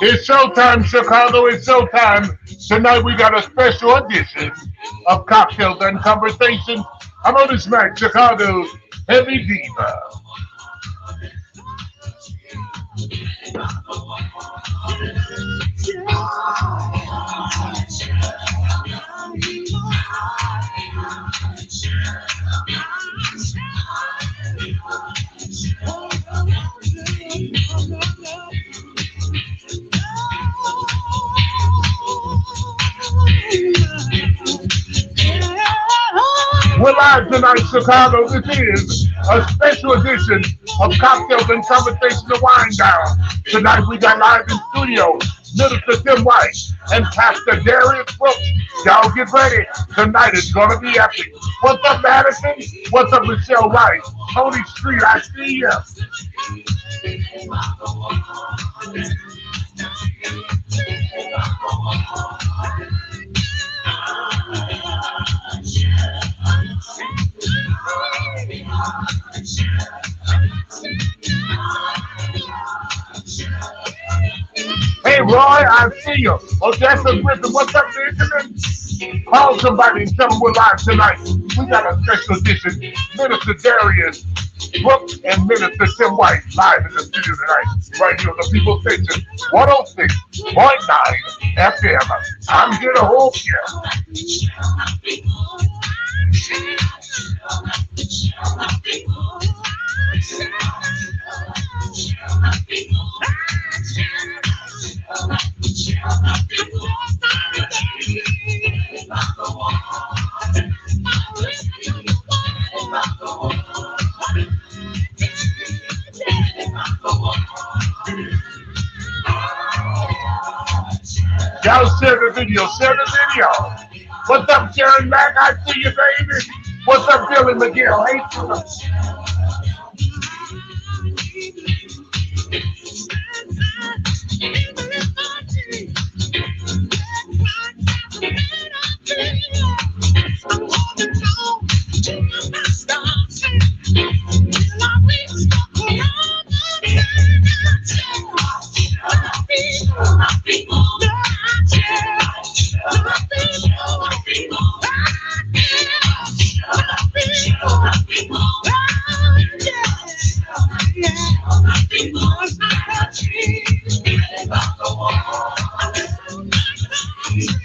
It's showtime, Chicago. It's showtime. Tonight we got a special edition of Cocktails and Conversations. I'm Otis Mack, Chicago's heavy diva. We're live tonight, Chicago. This is a special edition of Cocktails and Conversation to Wind Down. Tonight we got live in studio, Minister Tim White and Pastor Darius Brooks. Y'all get ready. Tonight is going to be epic. What's up, Madison? What's up, Michelle Wright? Tony Street, I see ya. Hey, Roy, I see you. Odessa Griffin, what's up, Benjamin? Call somebody and tell them we're live tonight. We got a special edition. Minister Darius Brooks and Minister Tim White live in the studio tonight, right here on the People Station, 106.9 FM. I'm here to hold you. Y'all share the video, share the video. What's up, Sharon Mack? I see you, baby. What's up, Billy McGill? Hey,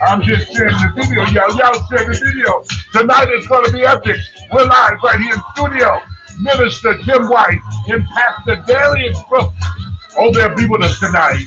I'm just sharing the video, y'all. Y'all share the video. Tonight is going to be epic. We're live right here in studio. Minister Tim White and Pastor Darius Brooks. Oh, they'll be with us tonight.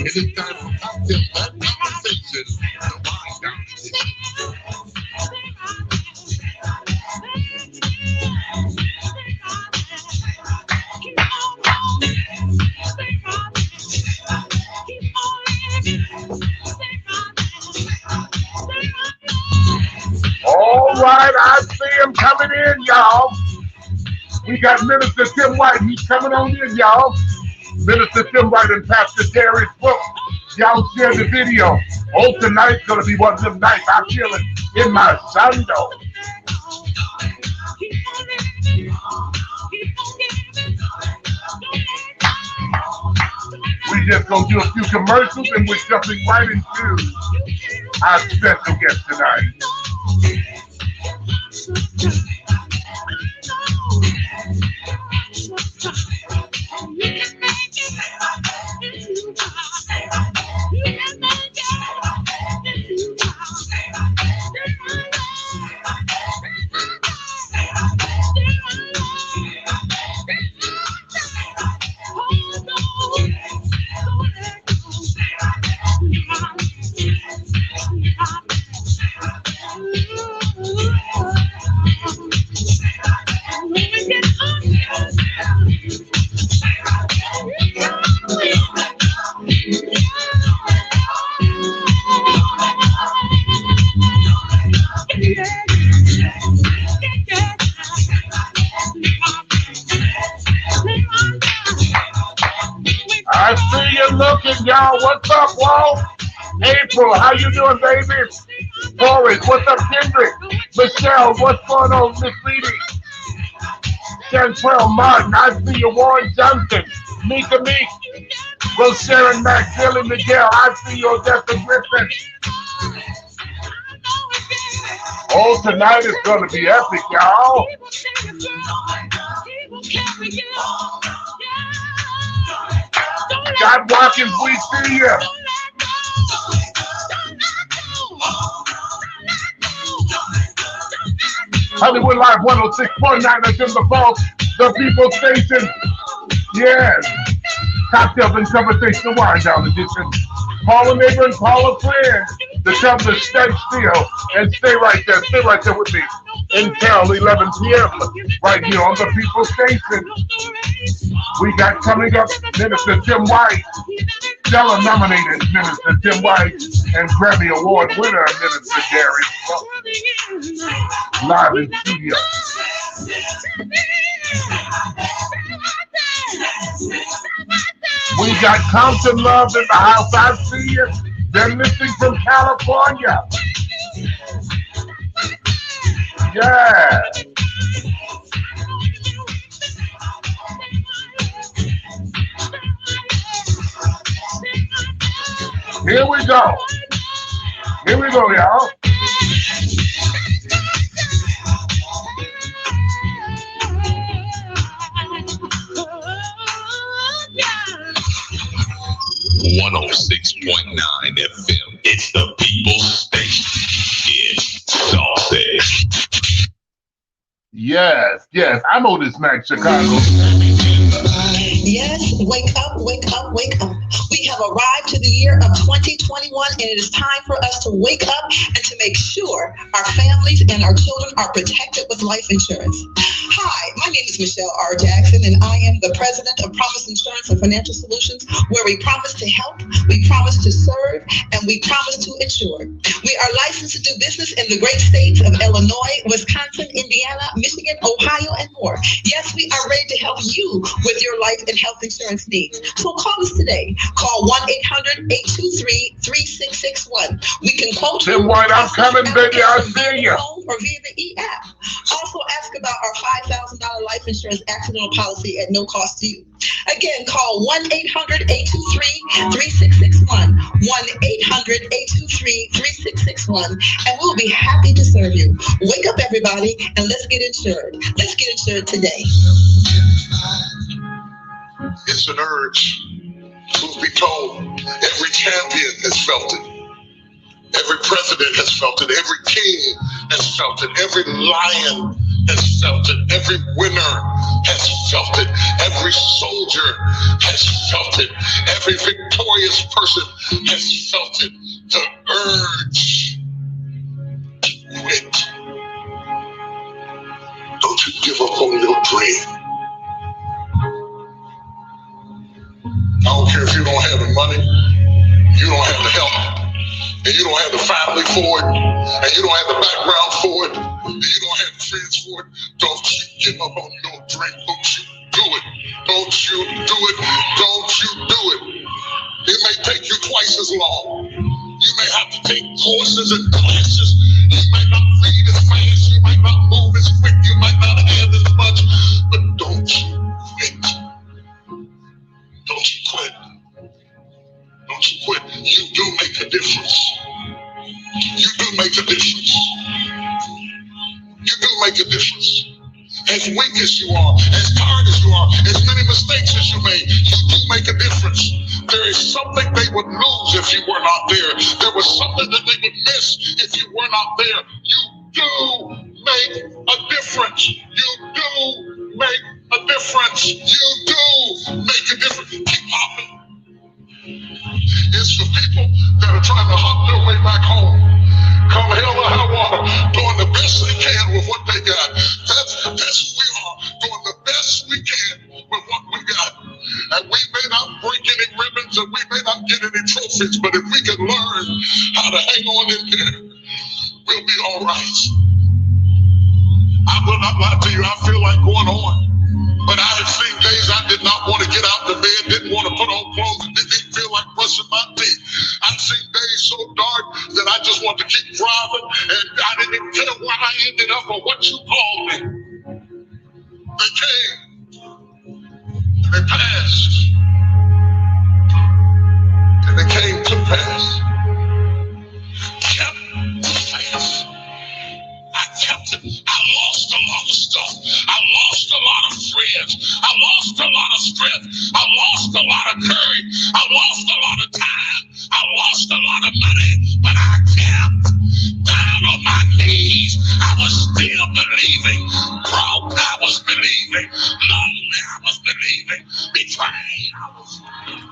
It's time for cocktails and conversations. All right, I see him coming in, y'all. We got Minister Tim White. He's coming on in, y'all. Minister Tim White and Pastor Darius Brooks. Y'all share the video. Oh, tonight's going to be one of them nights I feel it in my sando. We just going to do a few commercials and we're jumping right into our special guest tonight. I see you looking, y'all. What's up, Walt? April, how you doing, baby? Forrest, what's up, Kendrick? Michelle, what's going on, Miss Lady? Chantrell Martin, I see you, Warren Johnson. Mika Meek, Rosario Mack, Billy Miguel, I see you, Odessa Griffin. Oh, tonight is gonna be epic, y'all. God Watkins, we see you. Hollywood Live 106.9 FM Falls, the People Station. Yes. Cocktails and conversation wind down edition. Call a neighbor and call a friend. The governor stay still and stay right there. Stay right there with me until 11 p.m. right here on the People Station. We got coming up Minister Tim White, Stella nominated Minister Tim White, and Grammy Award winner Minister Gary live in studio. We got Compton Love in the house. I see you. They're listening from California. Yeah. Here we go. Here we go, y'all. 106.9 FM. It's the People's Station. It's Saucy. Yes, yes. I'm Otis Mack, Chicago. Yes, wake up, wake up, wake up. We have arrived to the year of 2021, and it is time for us to wake up and to make sure our families and our children are protected with life insurance. Hi, my name is Michelle R. Jackson, and I am the president of Promise Insurance and Financial Solutions, where we promise to help, we promise to serve, and we promise to insure. We are licensed to do business in the great states of Illinois, Wisconsin, Indiana, Michigan, Ohio, and more. Yes, we are ready to help you with your life and health insurance needs. So call us today. Call 1-800-823-3661. We can quote you. Tim White, I'm coming, baby. I see you. Or via the e-app. Also ask about our $5,000 life insurance accidental policy at no cost to you. Again, call 1-800-823-3661. 1-800-823-3661. And we'll be happy to serve you. Wake up, everybody, and let's get insured. Let's get insured today. It's an urge. Truth be told, every champion has felt it. Every president has felt it. Every king has felt it. Every lion has felt it. Every winner has felt it. Every soldier has felt it. Every victorious person has felt it. The urge to quit. Don't you give up on your dream. I don't care if you don't have the money, you don't have the help, and you don't have the family for it, and you don't have the background for it, and you don't have the friends for it. Don't you give up on your dream. Don't you do it. Don't you do it. Don't you do it. It may take you twice as long. You may have to take courses and classes. You might not read as fast. You might not move as quick. You might not have as much. But don't you quit. Don't you quit. Don't you quit. You do make a difference. You do make a difference. You do make a difference. As weak as you are, as tired as you are, as many mistakes as you made, you do make a difference. There is something they would lose if you were not there. There was something that they would miss if you were not there. You do make a difference. You do make a difference. You do make a difference. Keep popping. It's for people that are trying to hunt their way back home. Come hell or high water, doing the best they can with what they got. That's who we are, doing the best we can with what we got. And we may not break any ribbons and we may not get any trophies, but if we can learn how to hang on in there, we'll be all right. I will not lie to you, I feel like going on. But I have seen days I did not want to get out of bed, didn't want to put on clothes. promise in my day. I've seen days so dark that I just want to keep driving, and I didn't even care where I ended up or what you called me. They came, and they passed, and they came to pass. Kept the faith. I kept it. I lost a lot of stuff. I lost a lot of friends. I lost a lot of strength. I lost a lot of courage. I lost a lot of time. I lost a lot of money. But I kept down on my knees. I was still believing. Broke, I was believing. Lonely, I was believing. Betrayed, I was believing.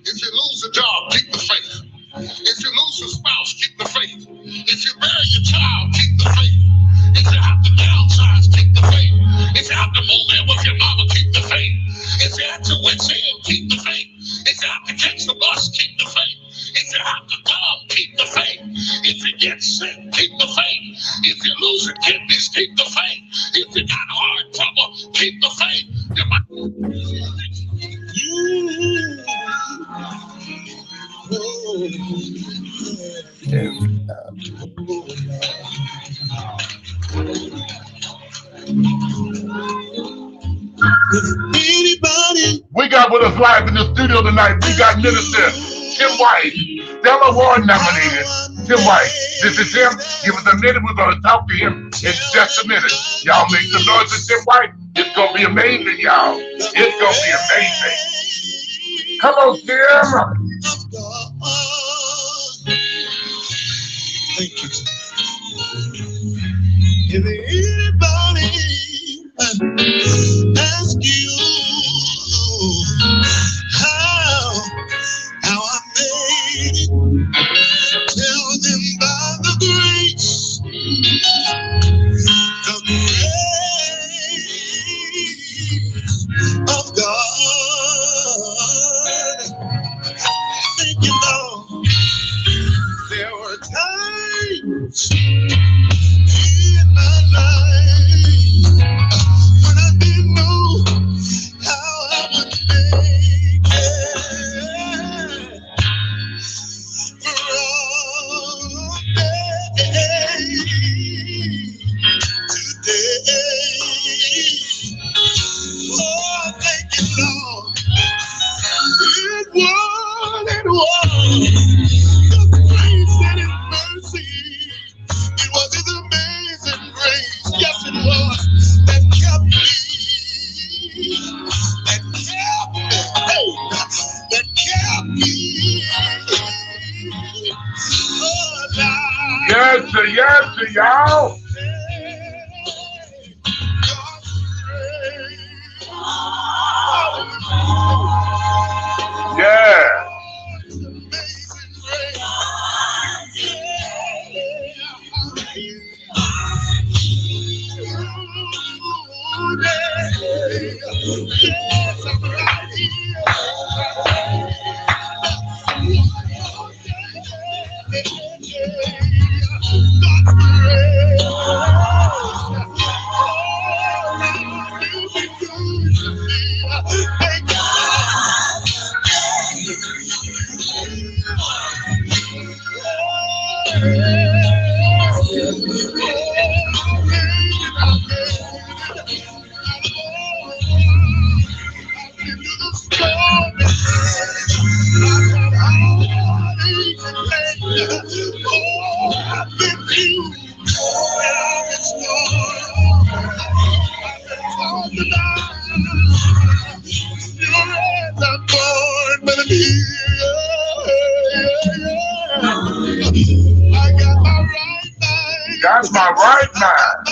If you lose a job, keep the faith. If you lose a spouse, keep the faith. If you bury your child, keep the faith. If you have to downsize, keep the faith. If you have to move in with your mama, keep the faith. If you have to wits end, keep the faith. If you have to catch the bus, keep the faith. If you have to come, keep the faith. If you get sick, keep the faith. If you lose your kidneys, keep the faith. If you got heart trouble, keep the faith. Anybody? We got with us live in the studio tonight. We got Minister Tim White, Stella Award nominated. Tim White, this is him. Give us a minute. We're going to talk to him in just a minute. Y'all make some noise for Tim White. It's going to be amazing, y'all. It's going to be amazing. Come on, Tim. Thank you. If anybody ask you how I made it, tell them by the grace of God. Thank you, Lord. There were times in my life when I didn't know how I would make it. From day to day. Oh, thank you, Lord. It was the grace and His mercy. It was His amazing grace. Yes, it was that kept me. That kept me. Alive. Yes, sir, y'all. Yeah. Yes, I'm right here. That's my right mind.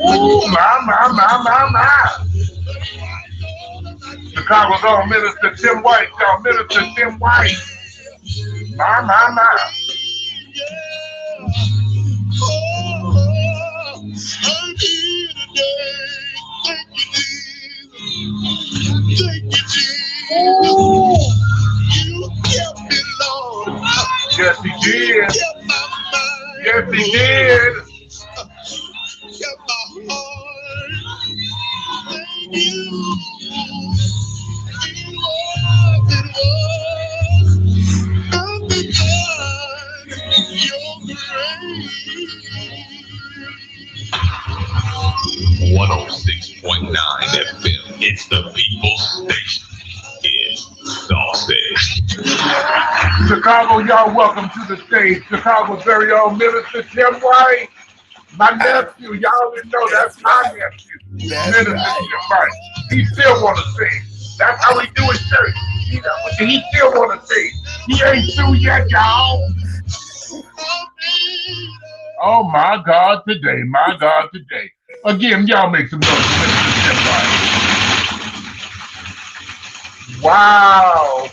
Ooh, my. Chicago's own Minister Tim White, y'all. Minister Tim White. My. Oh, I'm here today. Thank you, Jesus. Thank you, Jesus. You kept me, Lord. Yes, he did. You kept my mind. Yes, he did. Kept my heart. Thank you. It was nothing but your grace. 106.9 FM. It's the People's Station. It's Sausage. Chicago, y'all welcome to the stage. Chicago's very own Minister Tim White. My nephew, y'all didn't know that's my nephew. Minister Tim White. He still want to sing. That's how we do it, church. He still want to sing. He ain't through yet, y'all. Oh my God, today, my God, today. Again, y'all make some noise for Minister Tim White. Wow.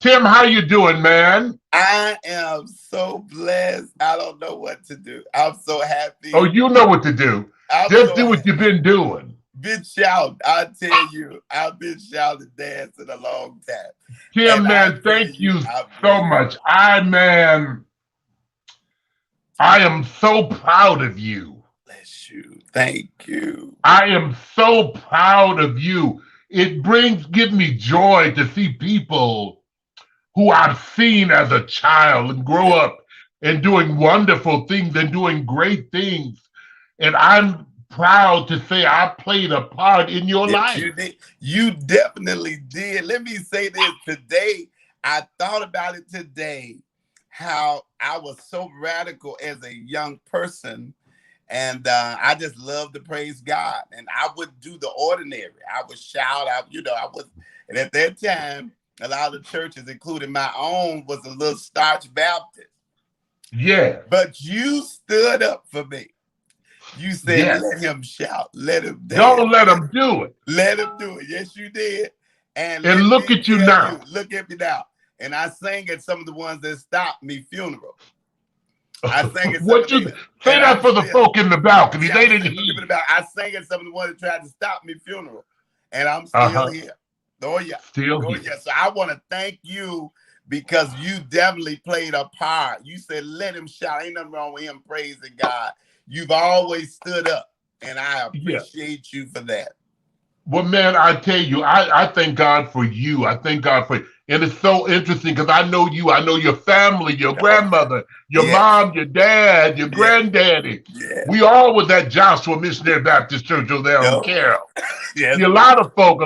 Tim, how you doing, man? I am so blessed. I don't know what to do. I'm so happy. Oh, you know what to do. Just do what you've been doing. Been shouting. I tell you, I've been shouting, dancing a long time. Tim, man, thank you so much. I am so proud of you. Bless you. Thank you. I am so proud of you. It gives me joy to see people who I've seen as a child and grow up and doing wonderful things and doing great things. And I'm proud to say I played a part in your life. You definitely did. Let me say this today. I thought about it today, how I was so radical as a young person. And I just love to praise God. And I would do the ordinary. I would shout out, and at that time, a lot of churches, including my own, was a little starch Baptist. Yeah. But you stood up for me. You said, yes. Let him shout. Let him dance. Don't let him do it. Let him do it. Yes, you did. And look at you now. Look at me now. And I sang at some of the ones that stopped me funeral. I sang at some say that for the folk in the balcony. They didn't hear. I sang at some of the ones that tried to stop me funeral. And I'm still here. Oh, yeah. Still here. Yeah. So I want to thank you because you definitely played a part. You said, let him shout. Ain't nothing wrong with him praising God. You've always stood up, and I appreciate you for that. Well, man, I tell you, I thank God for you. I thank God for you. And it's so interesting because I know you. I know your family, your grandmother, your mom, your dad, your granddaddy. Yeah. We all was at Joshua Missionary Baptist Church over there on Carroll. Yes. See, a lot of folk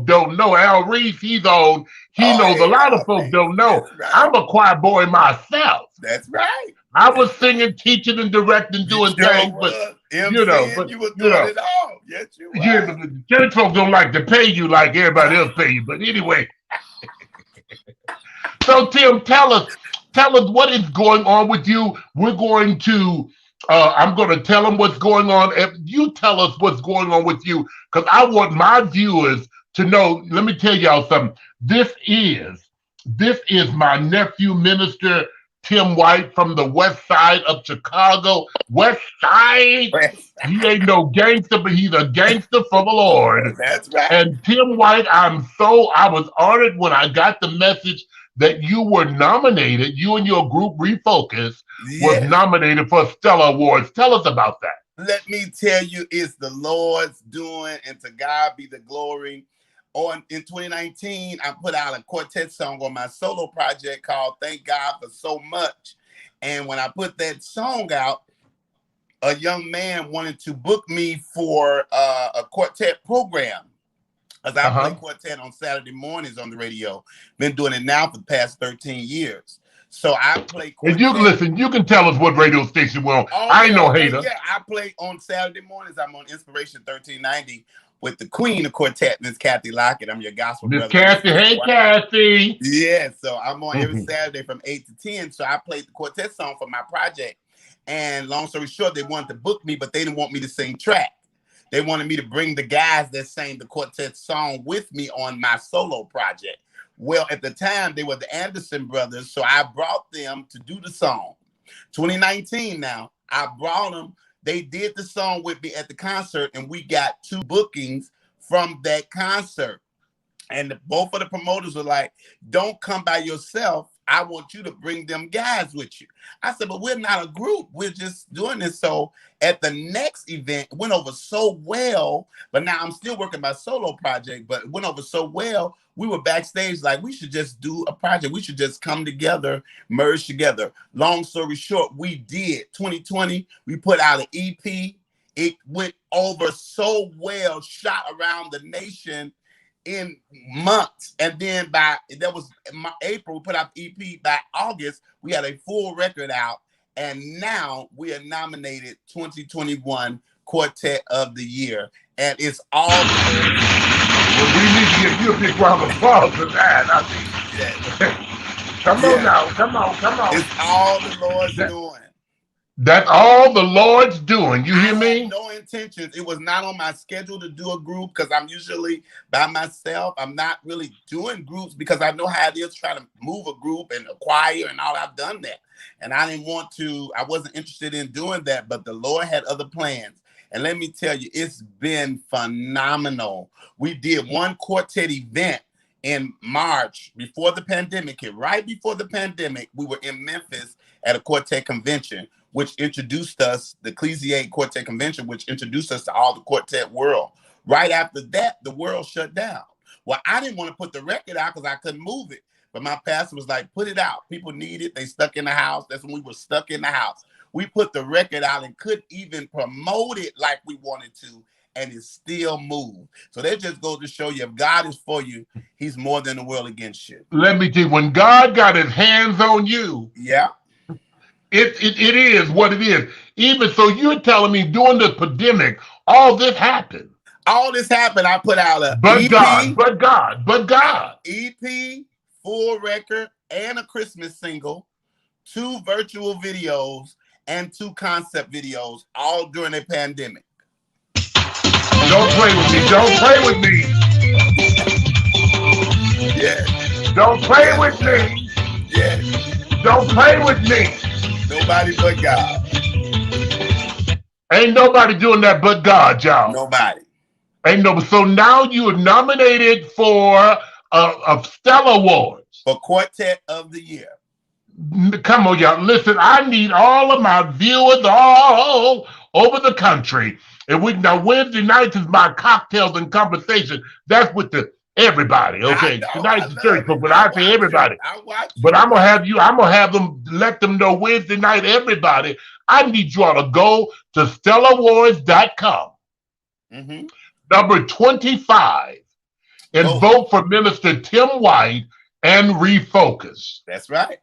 don't know. Al Reese, he knows. A lot of folk don't know. Right. I'm a choir boy myself. That's right. I was singing, teaching, and directing, doing things, but you were doing it all. Yes, you were. Yeah, but the church folks don't like to pay you like everybody else pay you. But anyway, so Tim, tell us what is going on with you. We're going to. I'm going to tell them what's going on. If you tell us what's going on with you, because I want my viewers to know. Let me tell y'all something. This is my nephew, Minister Tim White from the west side of Chicago. West side. He ain't no gangster, but he's a gangster for the Lord. That's right. And Tim White, I was honored when I got the message that you were nominated. You and your group Refocus was nominated for Stellar Awards. Tell us about that. Let me tell you, it's the Lord's doing, and to God be the glory. In 2019, I put out a quartet song on my solo project called Thank God for So Much. And when I put that song out, a young man wanted to book me for a quartet program. As I play quartet on Saturday mornings on the radio. Been doing it now for the past 13 years. So I play quartet. And you can tell us what radio station we're on. I ain't no hater. Yeah, I play on Saturday mornings. I'm on Inspiration 1390. With the queen of quartet, Miss Kathy Lockett. I'm your gospel brother. Miss Kathy, hey Kathy. Yeah, so I'm on every Saturday from 8 to 10. So I played the quartet song for my project. And long story short, they wanted to book me, but they didn't want me to sing track. They wanted me to bring the guys that sang the quartet song with me on my solo project. Well, at the time, they were the Anderson brothers, so I brought them to do the song. 2019 now, I brought them. They did the song with me at the concert, and we got 2 bookings from that concert. And both of the promoters were like, don't come by yourself. I want you to bring them guys with you. I said, but we're not a group. We're just doing this. So at the next event, it went over so well, but now I'm still working my solo project, but it went over so well. We were backstage like, we should just do a project. We should just come together, merge together. Long story short, we did. 2020, we put out an EP. It went over so well, shot around the nation in months, and then that was April, we put out the EP. By August, we had a full record out, and now we are nominated 2021 Quartet of the Year, and it's all. Well, we need to give you a big round of applause for that. I mean, come on now, come on. It's all the Lord's doing. That's all the Lord's doing. You hear me? No intentions. It was not on my schedule to do a group because I'm usually by myself. I'm not really doing groups because I know how it is trying to move a group and acquire and all. I've done that. And I didn't want to, I wasn't interested in doing that, but the Lord had other plans. And let me tell you, it's been phenomenal. We did one quartet event in March before the pandemic hit. Right before the pandemic, we were in Memphis at a quartet convention, which introduced us, the Ecclesiate Quartet Convention, which introduced us to all the quartet world. Right after that, the world shut down. Well, I didn't want to put the record out because I couldn't move it. But my pastor was like, put it out. People need it. They stuck in the house. That's when we were stuck in the house. We put the record out and couldn't even promote it like we wanted to, and it still moved. So that just goes to show you, if God is for you, he's more than the world against you. Let me tell you, when God got his hands on you, yeah, it is what it is. Even so, you're telling me during the pandemic, all this happened. All this happened. I put out a but EP, God. EP, full record, and a Christmas single, 2 virtual videos, and 2 concept videos, all during a pandemic. Don't play with me. Don't play with me. Yeah. Don't play with me. Yeah. Don't play with me. Nobody but God. Ain't nobody doing that but God, y'all. Nobody. Ain't nobody. So now you are nominated for a Stella Awards. For Quartet of the Year. Come on, y'all. Listen, I need all of my viewers all over the country. And now Wednesday nights is my cocktails and conversation. That's with everybody, okay? Tonight's the church, but when I say everybody, but I'm gonna have them, let them know Wednesday night, everybody. I need you all to go to StellaAwards.com, number 25, and vote for Minister Tim White and Refocus. That's right.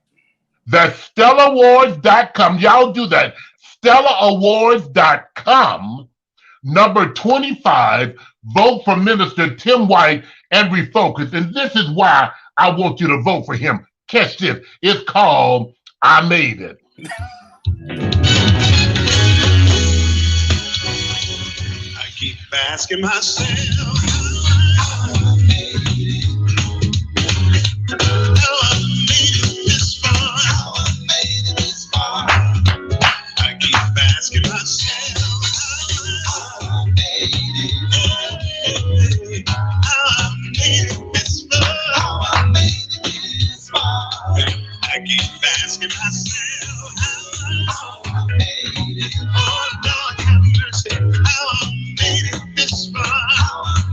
That's StellaAwards.com. Y'all do that. StellaAwards.com, number 25. Vote for Minister Tim White and Refocus. And this is why I want you to vote for him. Catch this. It's called I Made It. I keep asking myself, how I made it this far.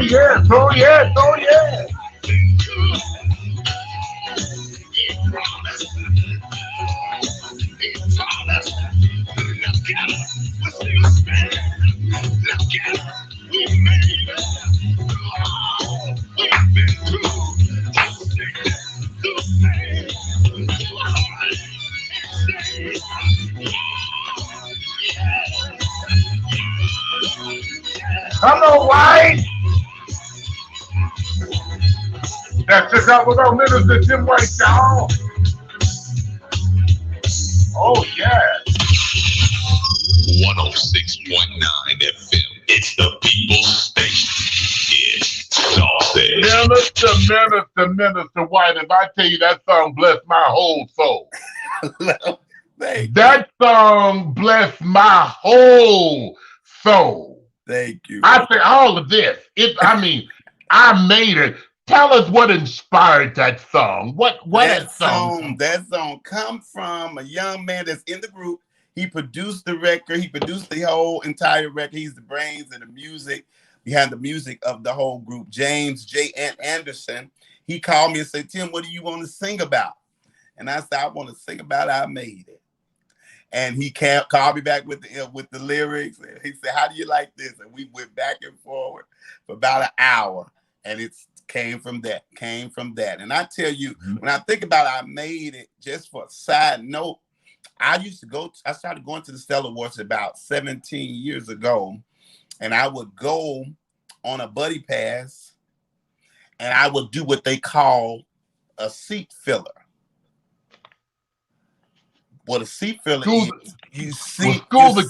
yes, oh yes, oh yes. Come on, White. That's just how we're going to minister Tim White, y'all. Oh, yeah. 106.9 FM. It's the people's station. It's Sausage. Minister White, if I tell you that song blessed my whole soul. That song blessed my whole soul. Thank you. I say all of this. I made it. Tell us what inspired that song. What that song? That song come from a young man that's in the group. He produced the record. He produced the whole entire record. He's the brains and the music behind the music of the whole group. James J. Anderson. He called me and said, Tim, what do you want to sing about? And I said, I want to sing about I Made It. And he called me back with the lyrics. And he said, how do you like this? And we went back and forward for about an hour. And it came from that. And I tell you, when I think about I Made It, just for a side note, I started going to the Stellar Awards about 17 years ago. And I would go on a buddy pass. And I would do what they call a seat filler. What a seat filler is, school the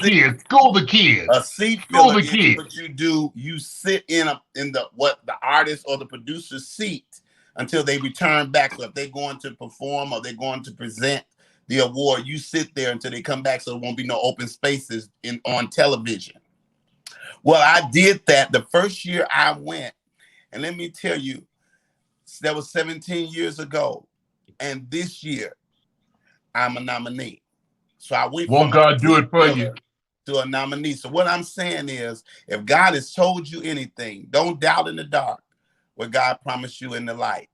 kids. A seat filler is what you do. You sit in what the artist or the producer's seat until they return back. So if they're going to perform or they're going to present the award, you sit there until they come back, so there won't be no open spaces on television. Well, I did that the first year I went, and let me tell you, that was 17 years ago, and this year I'm a nominee. So I went Won't God do it for you? To a nominee. So what I'm saying is, if God has told you anything, don't doubt in the dark what God promised you in the light.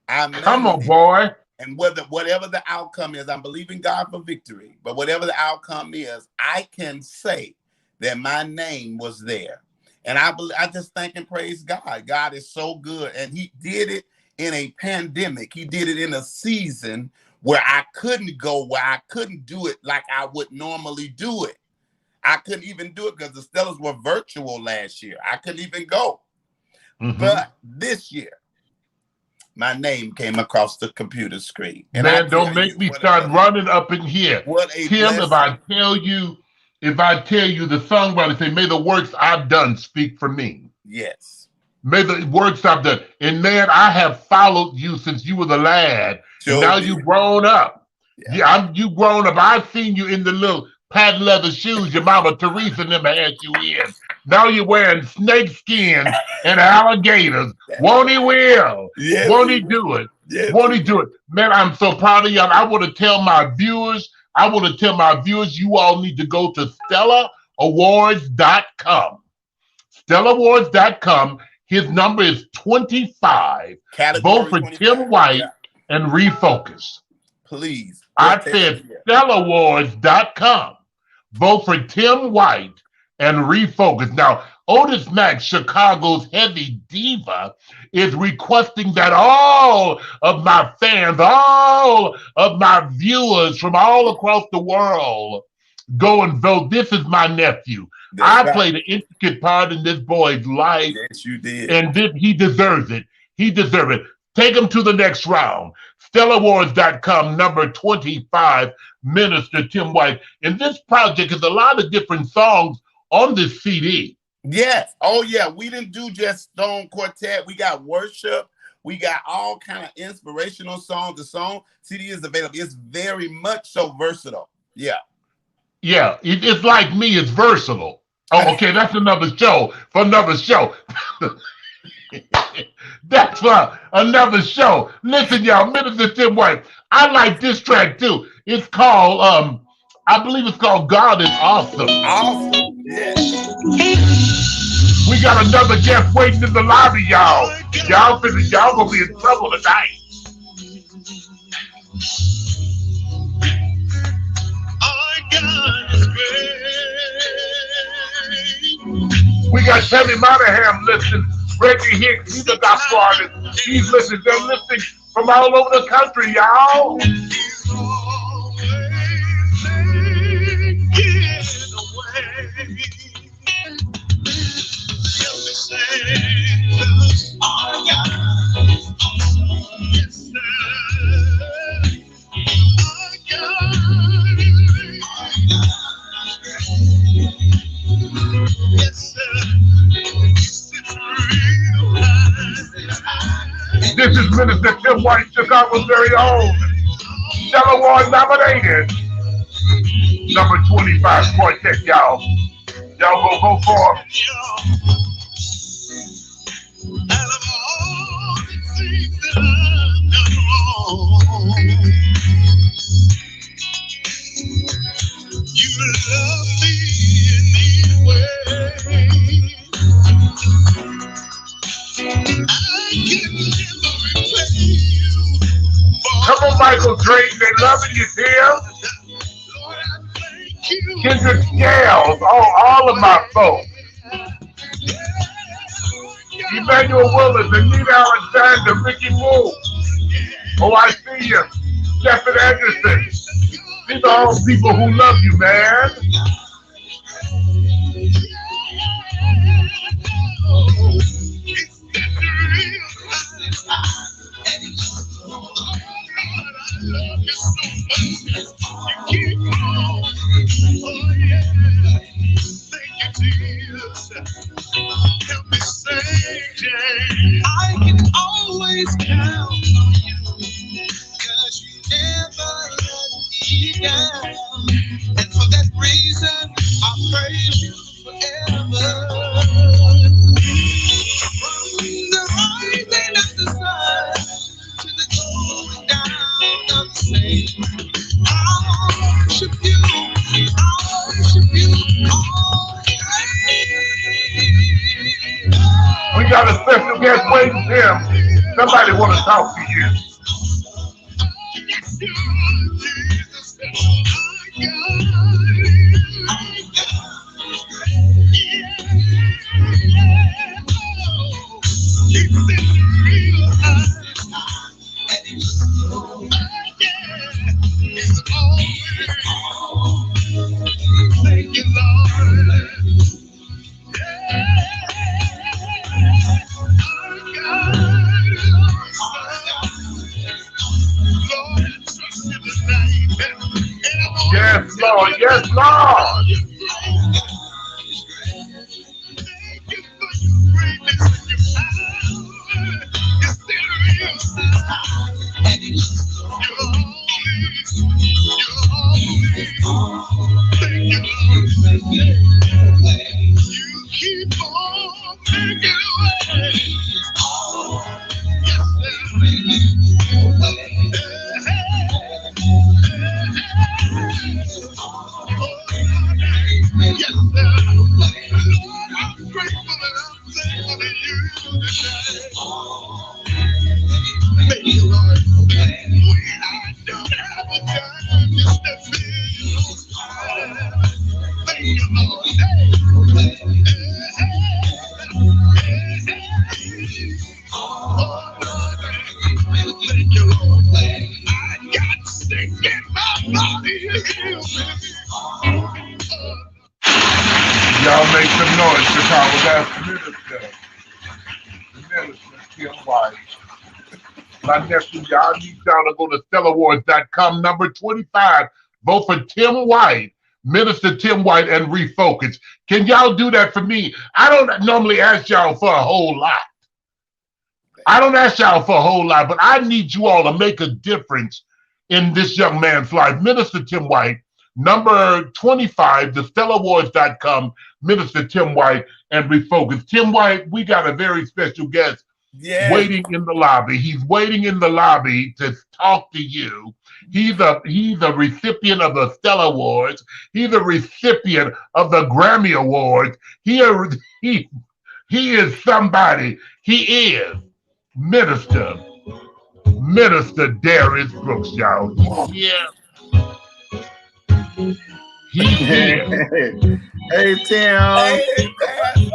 Come on, boy. And whatever the outcome is, I'm believing God for victory. But whatever the outcome is, I can say that my name was there. And I just thank and praise God. God is so good. And he did it in a pandemic. He did it in a season where I couldn't go, where I couldn't do it like I would normally do it. I couldn't even do it because the Stellars were virtual last year. I couldn't even go. Mm-hmm. But this year, my name came across the computer screen. And man, don't make me start running up in here. Tim, if I tell you the songwriter say, may the works I've done speak for me. Yes. May the works I've done. And man, I have followed you since you were the lad. Sure, now you've grown up. Yeah, you grown up. I've seen you in the little patent leather shoes your mama Teresa never had you in. Now you're wearing snake skin and alligators. Won't he will? Yes. Won't he do it? Yes. Won't he do it? Man, I'm so proud of y'all. I want to tell my viewers, you all need to go to StellaAwards.com. StellaAwards.com. His number is 25. Vote for 25. Tim White and Refocus. Please. I said StellaAwards.com. Vote for Tim White and Refocus. Now, Otis Mack, Chicago's heavy diva, is requesting that all of my fans, all of my viewers from all across the world go and vote. This is my nephew. I played an intricate part in this boy's life. Yes, you did. And he deserves it. He deserves it. Take him to the next round. StellaAwards.com, number 25, Minister Tim White. And this project is a lot of different songs on this CD. Yes. Oh, yeah. We didn't do just Stone Quartet. We got worship. We got all kind of inspirational songs. The song CD is available. It's very much so versatile. Yeah. Yeah. It's like me. It's versatile. Oh, okay. That's another show for another show. That's for another show. Listen, y'all, Minister Tim White. I like this track too. It's called, I believe it's called God is Awesome. Awesome. Yeah. We got another guest waiting in the lobby, y'all. Y'all gonna be in trouble tonight. We got Tammy Monahan listening. Reggie Hicks, he's a gospel artist. He's listening. They're listening from all over the country, y'all. This is Minister Tim White, Chicago's very own. Stella Award nominated. Number 25 quartet, y'all. Y'all go vote for him. You love me anyway. Come on, Michael Drake, they loving you, Tim. Kendrick Scales, all of my folks. Emmanuel Willis, Anita Alexander, Ricky Wu. Oh, I see you. Stephen Anderson. These are all people who love you, man. I can always count on you, 'cause you never let me down. And for that reason, I praise you forever. From the rising of the sun to the going down of the same, I worship you all day. We got a special guest waiting here. Somebody want to talk to you. Thank you, Lord. Yes, Lord. Yes, Lord. Keep on making away. Yes, sir. I'm grateful and I'm thankful to you today. Thank you, Lord. When I don't have a time to step in, thank you, Lord. Thank you, Lord. I got sick in my body. Y'all make some noise, Chicago. That's Minister Tim White. My nephew, y'all need y'all to go to stellawards.com, number 25. Vote for Tim White, Minister Tim White, and refocus. Can y'all do that for me? I don't normally ask y'all for a whole lot. But I need you all to make a difference in this young man's life. Minister Tim White, number 25, the stellawards.com, Minister Tim White, and refocus. Tim White, we got a very special guest waiting in the lobby. He's waiting in the lobby to talk to you. He's a recipient of the Stella Awards. He's a recipient of the Grammy Awards. He is somebody. He is Minister Darius Brooks, y'all. Yeah. He's here. Hey, Tim.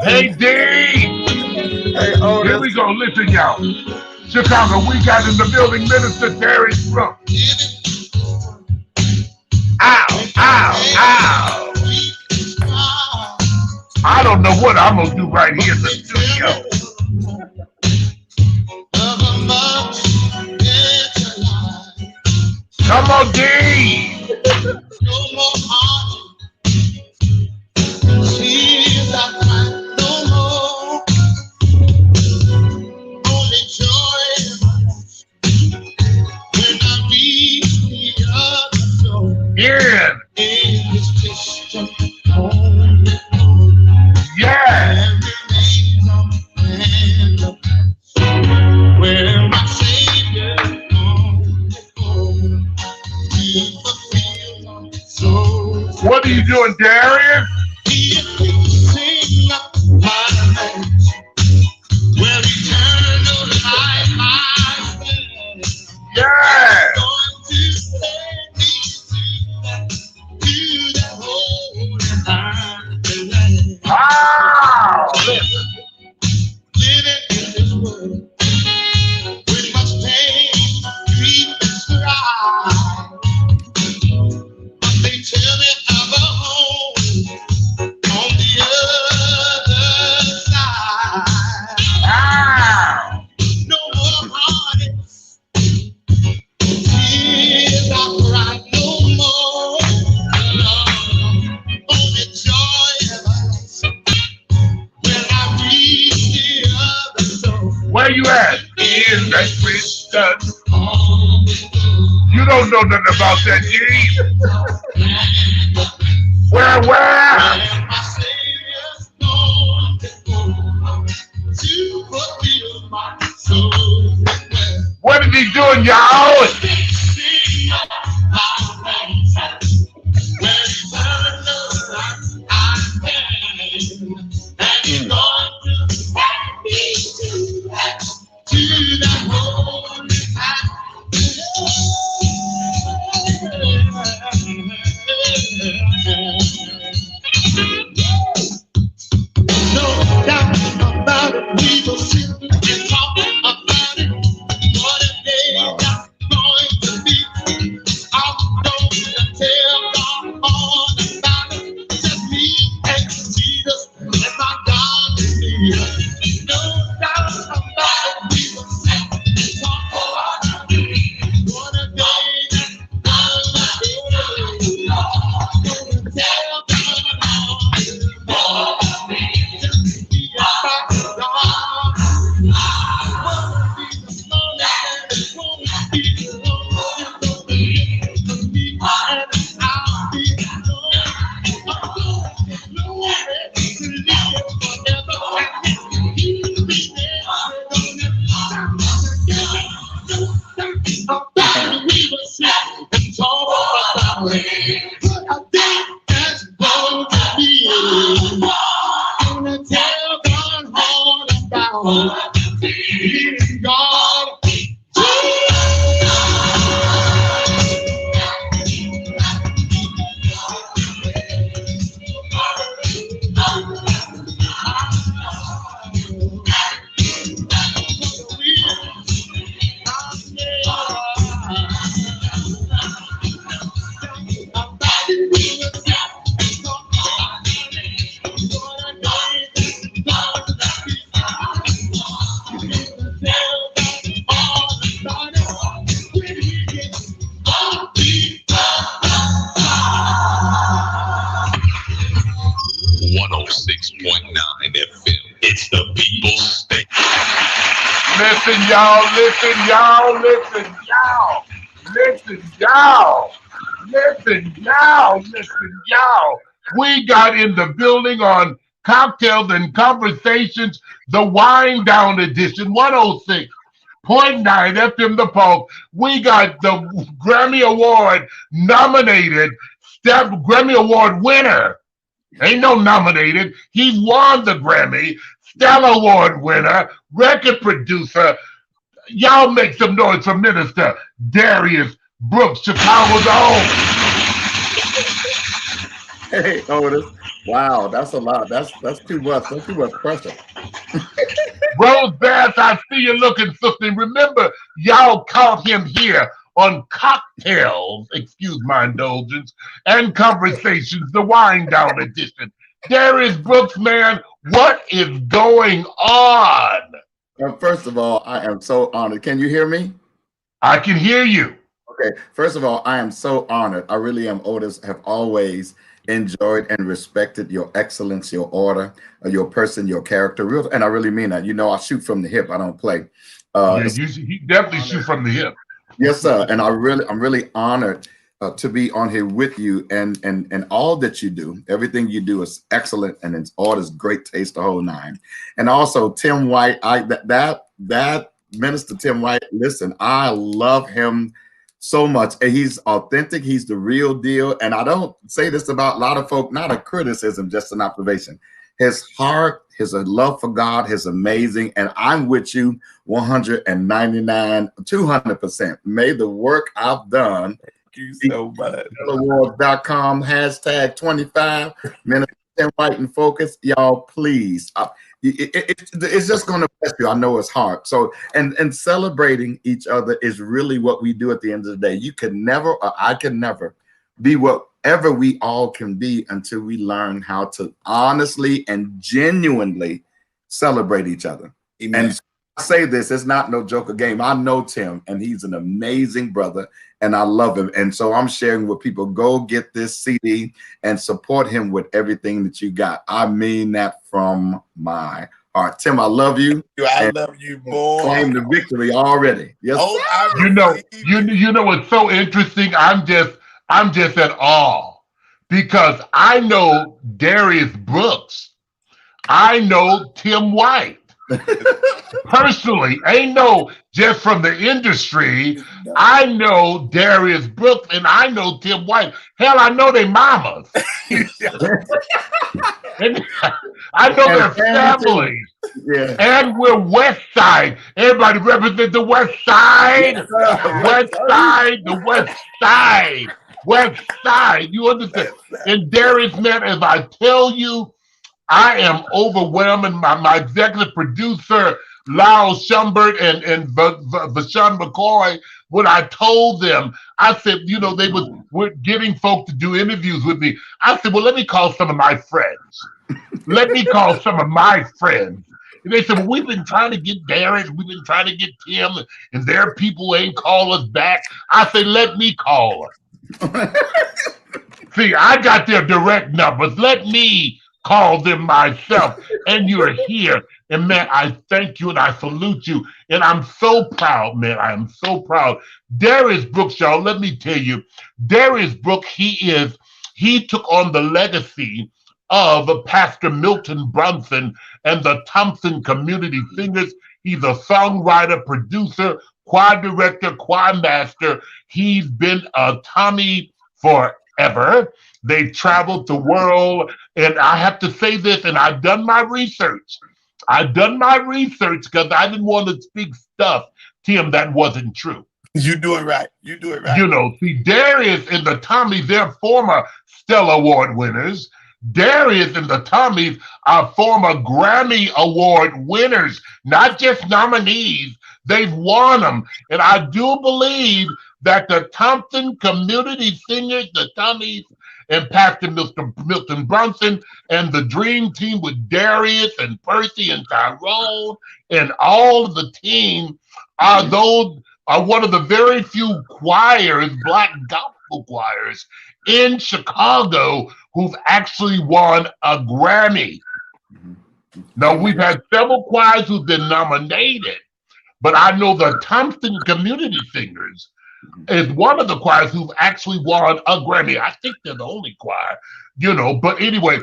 Hey, D. Hey, Otis. Here we go. Listen, y'all. Chicago, we got in the building Minister Darius Brooks. Ow, ow, ow. I don't know what I'm going to do right here in the studio. Come on, D. No more heartache. Tears I cry no more. Only joy when I reach the other shore. Yeah. It's distant home. Yeah. Where my Savior What are you doing, Darius? He is fixing up my life. Where eternal life I spend. Yeah. Going to send me to that holy land. Wow. Living in this world with much pain, grief, and strife. But they tell me of a home on the other side. Wow. No more heartaches, tears I cry no more. No, only joy when I reach the other shore. Where you at? In that Christian. You don't know nothing about that, G. Where? My Savior's gone to fulfill my soul. What is he doing, y'all? Fixing up my life. Where eternal life I spend. And he's going to take me to that holy No doubt about it, we will sit and talk about it. What a day that's going to be. I'm going to tell God all about it. Just me and Jesus and my God is here. No doubt about it, we will sit and talk about it. What a day that's going to be. I'm going to tell God all about it. Listen, y'all. We got in the building on Cocktails and Conversations, the Wind Down Edition, 106.9 FM The Pulse. We got the Grammy Award nominated, Grammy Award winner, Ain't no nominated. He won the Grammy, Stella Award winner, record producer. Y'all make some noise for Minister Darius Brooks, Chicago's own. Hey, Otis. Wow, that's a lot. That's too much. That's too much pressure. Rose Bass, I see you looking, sister. Remember, y'all caught him here on Cocktails, excuse my indulgence, and Conversations, the wind down edition. Darius Brooks, man, what is going on? First of all, I am so honored. Can you hear me? I can hear you. Okay. First of all, I am so honored. I really am, Otis. Have always enjoyed and respected your excellence, your order, your person, your character. And I really mean that. You know, I shoot from the hip. I don't play. Yeah, he definitely shoot from the hip. Yes, sir. And I'm really honored to be on here with you, and all that you do. Everything you do is excellent, and it's all this great taste, the whole nine. And also Tim White, that Minister Tim White. Listen, I love him so much. And he's authentic. He's the real deal. And I don't say this about a lot of folk, not a criticism, just an observation. His heart, his love for God is amazing. And I'm with you 199, 200%. May the work I've done. Thank you so much. Awards.com, #25, Minister Tim White and Focus. Y'all, please. It's just going to bless you. I know it's hard. So, and celebrating each other is really what we do at the end of the day. You can never, or I can never be whatever we all can be until we learn how to honestly and genuinely celebrate each other. Amen. And I say this, it's not no joke or game. I know Tim, and he's an amazing brother, and I love him. And so I'm sharing with people, go get this CD and support him with everything that you got. I mean that from my heart. Tim, I love you. I love you, boy. Claim the victory already. Yes. Oh, You know what's so interesting? I'm just at awe because I know Darius Brooks. I know Tim White. Personally, ain't no just from the industry. I know Darius Brooks and I know Tim White. Hell, I know their mamas. And I know their families. Yeah. And we're West Side. Everybody represent the West Side. West Side, the West Side. West Side. You understand? And Darius, man, as I tell you, I am overwhelming my executive producer, Lyle Schumbert and Vashawn McCoy. When I told them, I said, you know, were getting folk to do interviews with me. I said, well, let me call some of my friends. Let me call some of my friends. And they said, well, we've been trying to get Darius, we've been trying to get Tim, and their people ain't call us back. I said, let me call them. See, I got their direct numbers. Let me call them myself, and you're here. And man, I thank you and I salute you. And I'm so proud, man. I am so proud. Darius Brooks, y'all, let me tell you, Darius Brooks, he took on the legacy of Pastor Milton Brunson and the Thompson Community Singers. He's a songwriter, producer, choir director, choir master. He's been a Tommy forever. They traveled the world, and I have to say this, and I've done my research. Because I didn't want to speak stuff, Tim, that wasn't true. You doing right. You know, see, Darius and the Tommies, they're former Stella Award winners. Darius and the Tommies are former Grammy Award winners, not just nominees. They've won them. And I do believe that the Thompson Community Singers, the Tommies, and Pastor Milton Brunson and the dream team with Darius and Percy and Tyrone and all of the team are one of the very few choirs, black gospel choirs in Chicago who've actually won a Grammy. Now, we've had several choirs who've been nominated, but I know the Thompson Community Singers is one of the choirs who've actually won a Grammy. I think they're the only choir, you know. But anyway,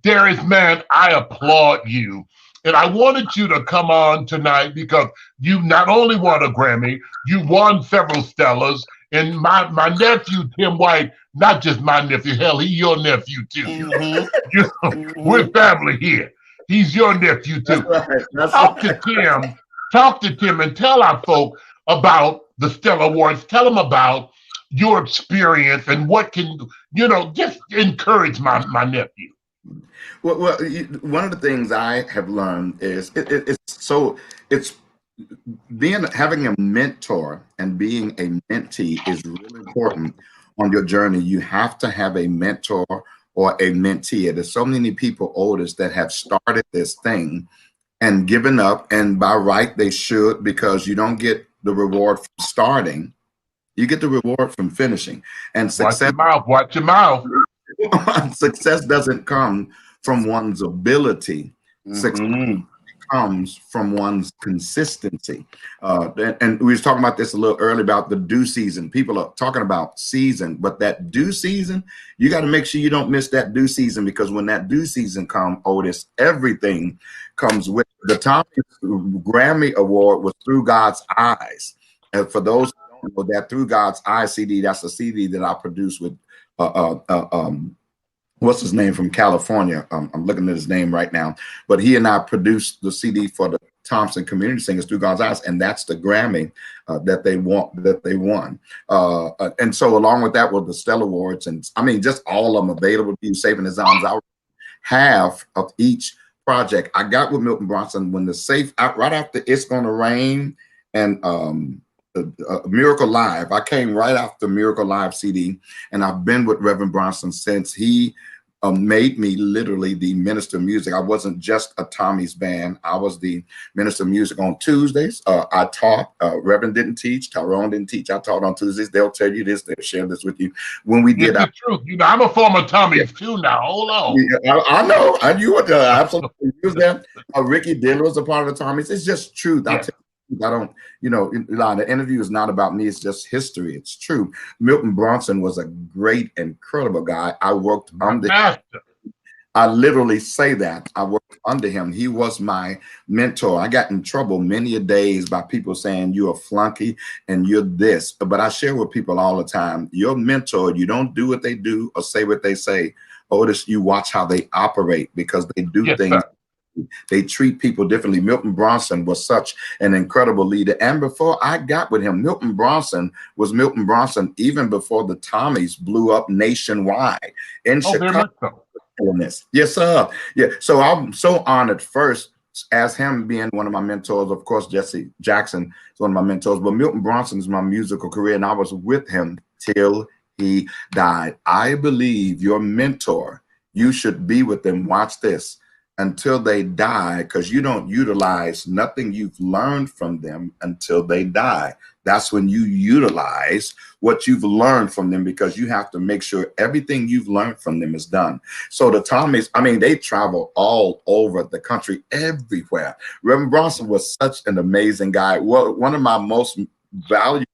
Darius, man, I applaud you. And I wanted you to come on tonight because you not only won a Grammy, you won several Stellas. And my nephew, Tim White, not just my nephew. Hell, he's your nephew too. Mhm. You know, we're Mhm. family here. He's your nephew That's too. right. That's Talk to right. Tim. Talk to Tim and tell our folk about the Stella Awards. Tell them about your experience and what can just encourage my nephew. One of the things I have learned is it's being having a mentor and being a mentee is really important on your journey. You have to have a mentor or a mentee. There's so many people, Otis, that have started this thing and given up, and by right they should, because you don't get the reward from starting. You get the reward from finishing. And Watch success your mouth. Watch your mouth. success doesn't come from one's ability. Success Mhm. comes from one's consistency. And we was talking about this a little earlier about the due season. People are talking about season, but that due season, you got to make sure you don't miss that due season, because when that due season comes, Otis, everything comes with it. The Thomas Grammy Award was Through God's Eyes. And for those who don't know, that Through God's Eyes CD, that's a CD that I produced with what's his name from California. I'm looking at his name right now, but he and I produced the CD for the Thompson Community Singers Through God's Eyes, and that's the Grammy that they won. And so along with that were the Stella Awards, and I mean just all of them available to you, saving his arms out. Half of each project I got with Milton Bronson when the safe out right after It's Gonna Rain and Miracle Live. I came right after Miracle Live CD, and I've been with Reverend Bronson since he made me literally the minister of music. I wasn't just a Tommy's band. I was the minister of music on Tuesdays. I taught. Reverend didn't teach. Tyrone didn't teach. I taught on Tuesdays. They'll tell you this. They'll share this with you. When we It's did the truth. I'm a former Tommy's too now. Hold on. I know. I knew what absolutely use that. Ricky Dillon was a part of the Tommys. It's just truth. Yes. I don't, the interview is not about me. It's just history. It's true. Milton Bronson was a great, incredible guy. I worked under him. I literally say that. I worked under him. He was my mentor. I got in trouble many a days by people saying you're a flunky and you're this. But I share with people all the time, your mentor, you don't do what they do or say what they say. Otis, you watch how they operate, because they do things. Sir. They treat people differently. Milton Bronson was such an incredible leader. And before I got with him, Milton Bronson was Milton Bronson even before the Tommies blew up nationwide in Chicago. Yes, sir. Yeah. So I'm so honored first as him being one of my mentors. Of course, Jesse Jackson is one of my mentors, but Milton Bronson is my musical career, and I was with him till he died. I believe your mentor, you should be with them. Watch this. Until they die, because you don't utilize nothing you've learned from them until they die. That's when you utilize what you've learned from them, because you have to make sure everything you've learned from them is done. So the Tommies, I mean, they travel all over the country, everywhere. Reverend Bronson was such an amazing guy. Well, one of my most valuable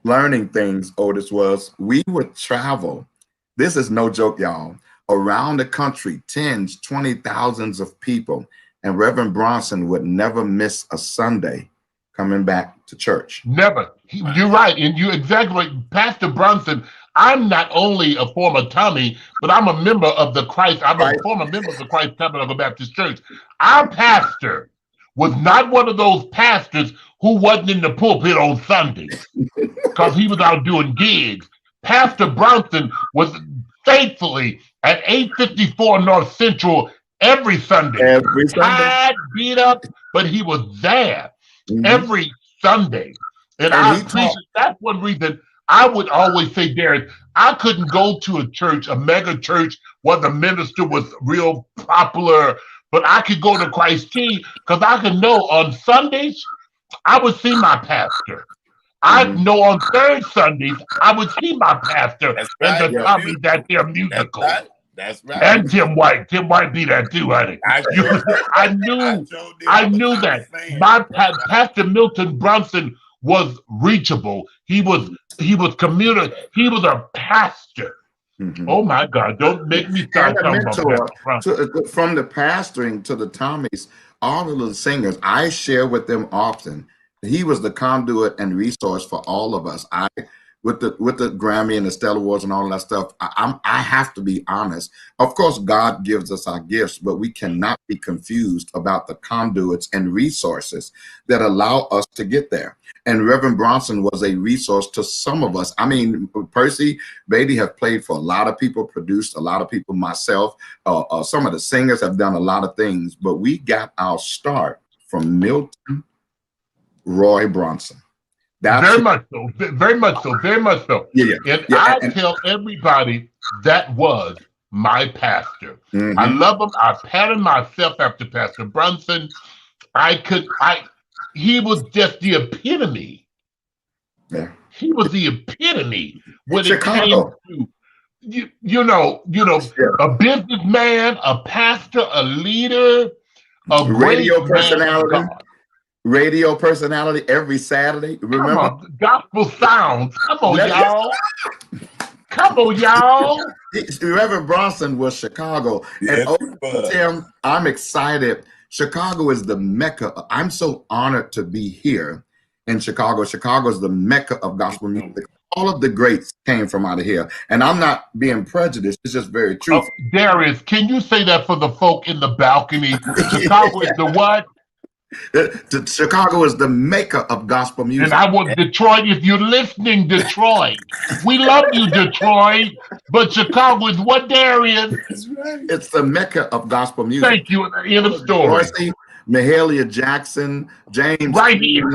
learning things, Otis, was we would travel. This is no joke, y'all. Around the country, tens, 20,000s of people. And Reverend Bronson would never miss a Sunday coming back to church. Never. You're right. And you're exactly right. Pastor Bronson, I'm not only a former Tommy, but I'm a member of the Christ. I'm a former member of the Christ Tabernacle Baptist Church. Our pastor was not one of those pastors who wasn't in the pulpit on Sundays because he was out doing gigs. Pastor Bronson was faithfully at 854 North Central every Sunday. Every Sunday. Tired, beat up, but he was there every Sunday. And I appreciate that's one reason I would always say, Derek, I couldn't go to a church, a mega church, where the minister was real popular, but I could go to Christ King because I could know on Sundays, I would see my pastor. I know on third Sundays, I would see my pastor and the Tommy that their musical. That's right. And Tim White. Tim White be that too, honey. I knew that. My Pastor Milton Bronson was reachable. He was communal. He was a pastor. Oh my God! Don't make me start talking about that. From the pastoring to the Tommies, all of the singers, I share with them often. He was the conduit and resource for all of us. I with the Grammy and the Stellar Awards and all that stuff, I have to be honest. Of course, God gives us our gifts, but we cannot be confused about the conduits and resources that allow us to get there. And Reverend Bronson was a resource to some of us. I mean, Percy Beatty have played for a lot of people, produced a lot of people, myself. Some of the singers have done a lot of things, but we got our start from Milton Roy Bronson. Very much so, very much so, very much so. Yeah. And I tell everybody that was my pastor. I love him. I patterned myself after Pastor Brunson. He was just the epitome. Yeah. He was the epitome when Chicago. it came to a businessman, a pastor, a leader, a radio great personality. man of God. Radio personality every Saturday. Remember? Come on, gospel sounds. Come on, y'all. Come on, y'all. Reverend Bronson was Chicago. Yes, and Tim, I'm excited. Chicago is the Mecca. I'm so honored to be here in Chicago. Chicago is the Mecca of gospel music. All of the greats came from out of here. And I'm not being prejudiced. It's just very true. Darius, can you say that for the folk in the balcony? Chicago is the what? Chicago is the Mecca of gospel music. And I want Detroit, if you're listening, Detroit. We love you, Detroit. But Chicago is what, Darius? It's the Mecca of gospel music. Thank you. End of story. Dorsey, Mahalia Jackson, James right here.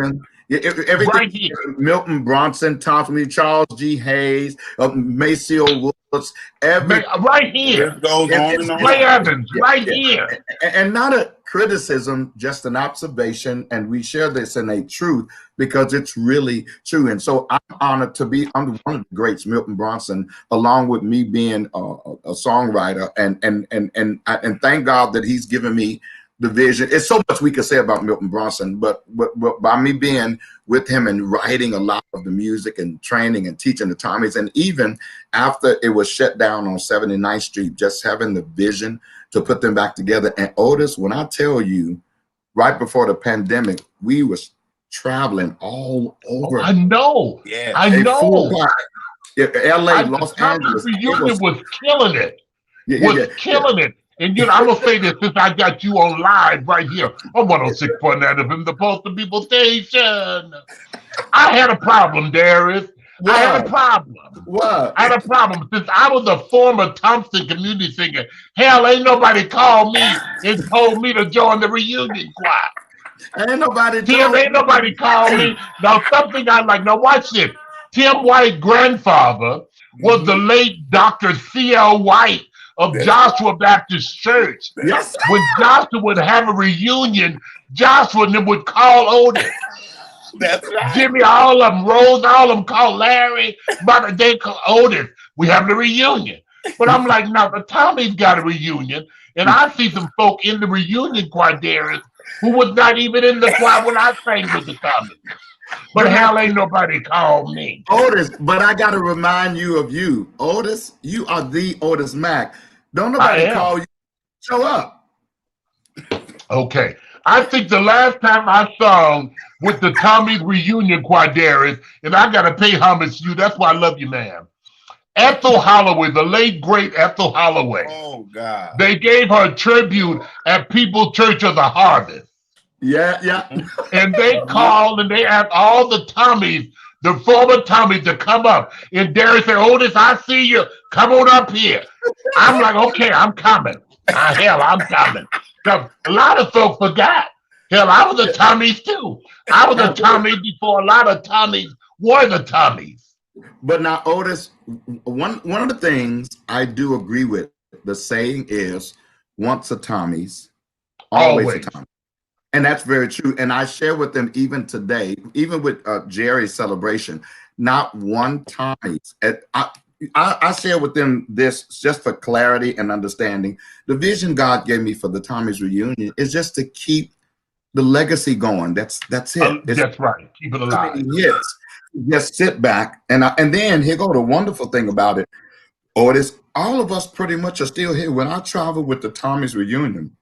Everything. Right here. Milton Bronson, Thompson, Charles G. Hayes, Maceo Woods, right here. It goes on and on. Ray Evans, right here. And not a criticism, just an observation, and we share this in a truth because it's really true. And so I'm honored to be under one of the greats, Milton Bronson, along with me being a songwriter, and thank God that he's given me the vision. It's so much we could say about Milton Bronson, but by me being with him and writing a lot of the music and training and teaching the Tommies, and even after it was shut down on 79th Street, just having the vision to put them back together. And Otis, when I tell you, right before the pandemic, we was traveling all over. I know. Yeah. I know. LA, Los Angeles. Reunion was killing it. Killing it. And I'm gonna say this since I got you on live right here on 106.9 FM, the Postal People Station. I had a problem, Darius. I had a problem. What? I had a problem since I was a former Thompson community singer. Hell, ain't nobody called me and told me to join the reunion choir. Ain't nobody. Tim, ain't nobody called me. Now something I like. Now watch this. Tim White's grandfather was the late Dr. C.L. White of Joshua Baptist Church. Yes. When Joshua would have a reunion, Joshua and them would call Otis. That's right. Jimmy, all of them, Rose, all of them called Larry, but they call Otis. We having a reunion. But I'm like, no, the Tommy's got a reunion, and I see some folk in the reunion choir, Darius, who was not even in the choir when I sang with the Tommy. But hell, ain't nobody called me. Otis, but I got to remind you of you. Otis, you are the Otis Mack. Don't nobody call you. Show up. Okay. I think the last time I sung with the Tommy's reunion choir, Darius, and I got to pay homage to you. That's why I love you, man. Ethel Holloway, the late, great Ethel Holloway. Oh, God. They gave her a tribute at People's Church of the Harvest. Yeah. And they called and they asked all the Tommies, the former Tommies, to come up. And Darius said, Otis, I see you. Come on up here. I'm like, okay, I'm coming. Hell, I'm coming. A lot of folks forgot. Hell, I was a Tommies too. I was a Tommy before a lot of Tommies were the Tommies. But now, Otis, one of the things I do agree with, the saying is, once a Tommy's, always a Tommy. And that's very true. And I share with them even today, even with Jerry's celebration, not one Tommy's. I share with them this just for clarity and understanding. The vision God gave me for the Tommy's reunion is just to keep the legacy going. That's it. That's right. Keep it alive. Yes. Just sit back. And then here go the wonderful thing about it, Otis, all of us pretty much are still here. When I travel with the Tommy's reunion,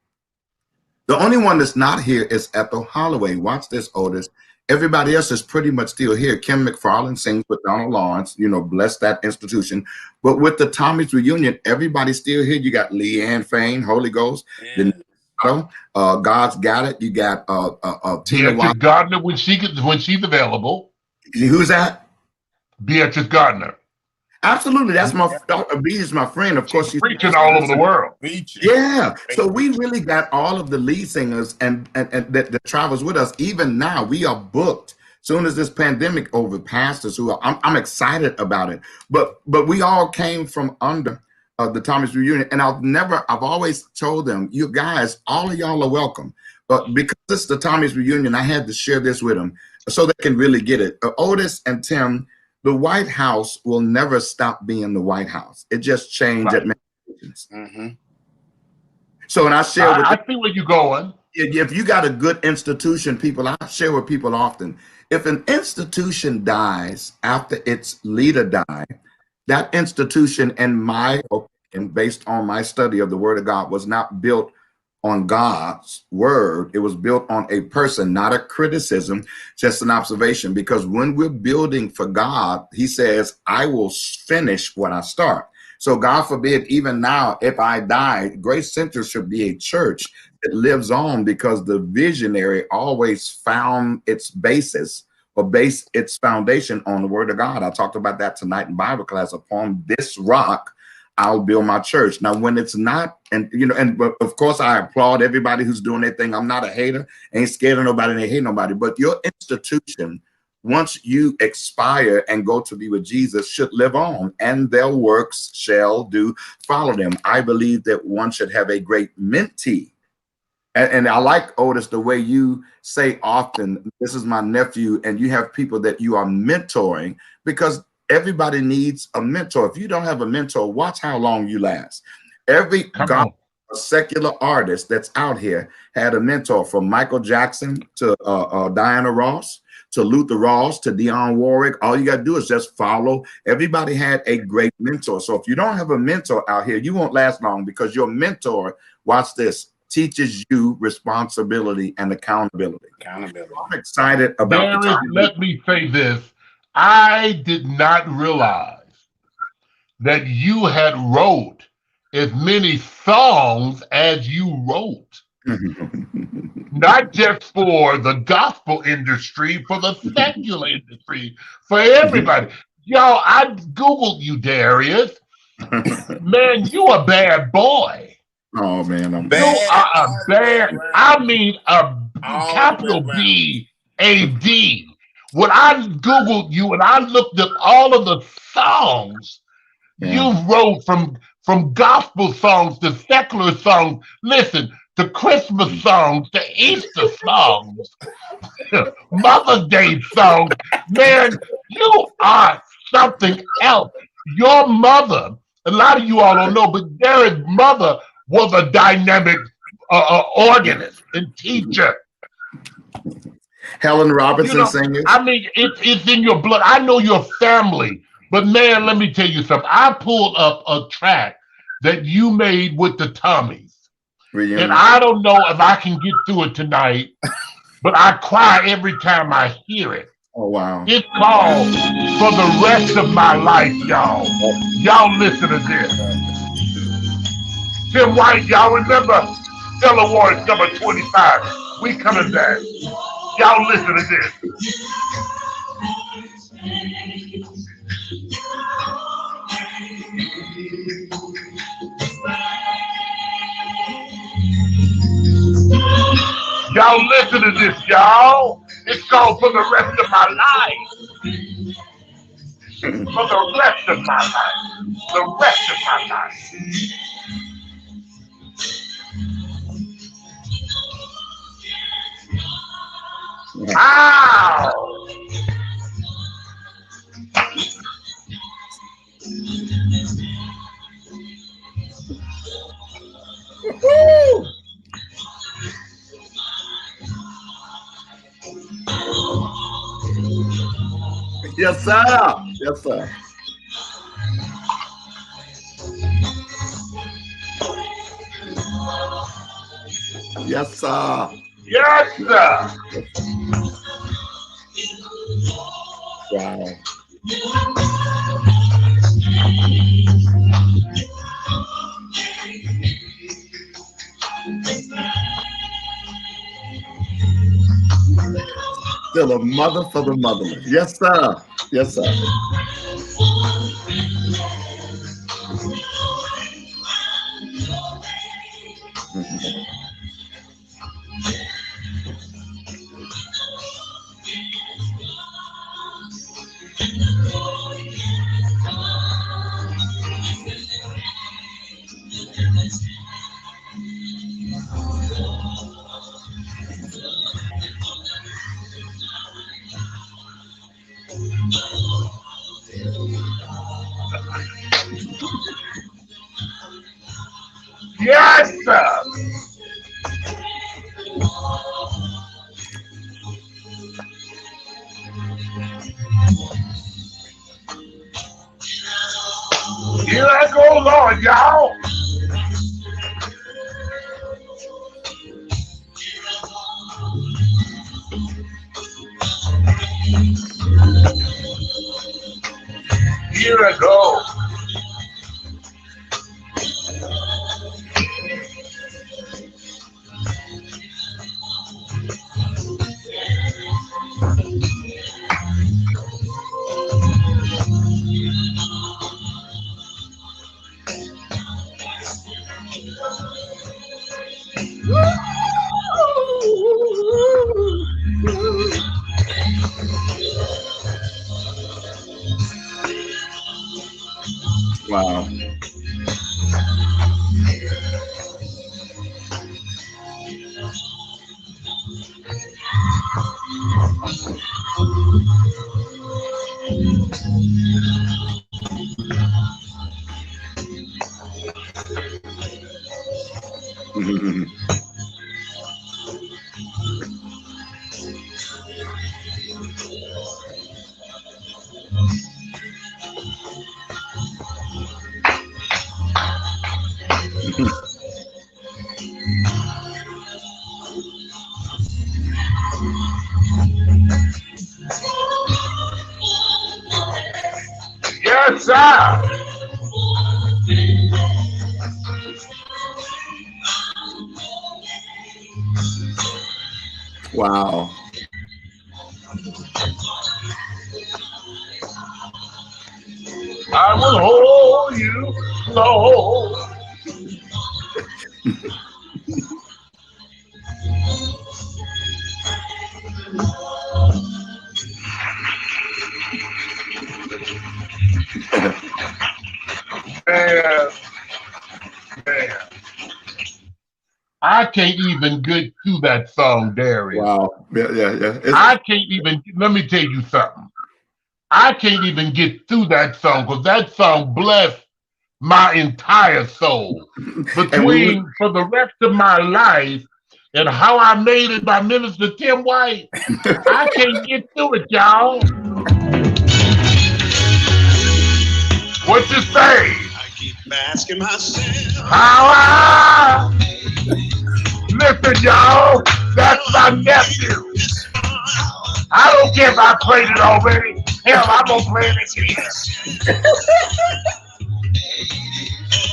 the only one that's not here is Ethel Holloway. Watch this, Otis. Everybody else is pretty much still here. Kim McFarland sings with Donald Lawrence, bless that institution. But with the Tommy's reunion, everybody's still here. You got Leanne Fain, Holy Ghost, God's Got It. You got Tina Beatrice Gardner when she's available. Who's that? Beatrice Gardner. Absolutely, that's Beatrice, my friend. Of course, she's preaching all over the world. Yeah, so we really got all of the lead singers and that travels with us. Even now, we are booked. Soon as this pandemic over, pastors who I'm excited about it. But we all came from under the Tommy's reunion, and I've always told them, you guys, all of y'all are welcome. But because it's the Tommy's reunion, I had to share this with them so they can really get it. Otis and Tim. The White House will never stop being the White House. It just changed administrations. Mm-hmm. So, and I share with I see where you're going. If you got a good institution, people, I share with people often. If an institution dies after its leader died, that institution, in my opinion, based on my study of the Word of God, was not built on God's word. It was built on a person, not a criticism, just an observation. Because when we're building for God, he says, I will finish what I start. So God forbid, even now, if I die, Grace Center should be a church that lives on, because the visionary always found its basis or base its foundation on the Word of God. I talked about that tonight in Bible class. Upon this rock, I'll build my church. Now, when it's not, but of course, I applaud everybody who's doing their thing. I'm not a hater, ain't scared of nobody, ain't hate nobody. But your institution, once you expire and go to be with Jesus, should live on, and their works shall do follow them. I believe that one should have a great mentee. And I like, Otis, the way you say often, this is my nephew, and you have people that you are mentoring, because everybody needs a mentor. If you don't have a mentor, watch how long you last. Every secular artist that's out here had a mentor, from Michael Jackson to Diana Ross to Luther Ross to Dionne Warwick. All you got to do is just follow. Everybody had a great mentor. So if you don't have a mentor out here, you won't last long, because your mentor, watch this, teaches you responsibility and accountability. I'm excited about let me say this. I did not realize that you had wrote as many songs as you wrote. Not just for the gospel industry, for the secular industry, for everybody. Y'all, I Googled you, Darius. Man, you a bad boy. Oh, man, I'm bad. You are a bad, I mean a capital B-A-D. When I Googled you and I looked at all of the songs you wrote, from gospel songs to secular songs, listen, to Christmas songs, to Easter songs, Mother's Day songs, man, you are something else. Your mother, a lot of you all don't know, but Darren's mother was a dynamic organist and teacher. Helen Robinson singers. I mean, it's in your blood. I know your family, but man, let me tell you something. I pulled up a track that you made with the Tommies, and I don't know if I can get through it tonight, but I cry every time I hear it. Oh, wow. It's called For the Rest of My Life, y'all. Y'all listen to this. Tim White, y'all remember Stellar Awards number 25. We coming back. Y'all listen to this. Y'all listen to this, y'all. It's called For the Rest of My Life. For the rest of my life. The rest of my life. Ow! Woo! Yes, sir. Yes, sir. Yes, sir. Yes, sir. Wow. Still a mother for the motherless. Yes, sir. Yes, sir. Yes, sir. Here I go, Lord, y'all. Here I go. Wow. Yes, sir. Wow. I will hold you close. Man, man. I can't even get through that song, Darius. Wow. Yeah. I can't even, let me tell you something. I can't even get through that song because that song blessed my entire soul. Between for the rest of my life and How I Made It by Minister Tim White, I can't get through it, y'all. What you say? I keep asking myself How I listen, y'all. That's my nephew. I don't care if I played it already. Hell, I'm gonna play it again.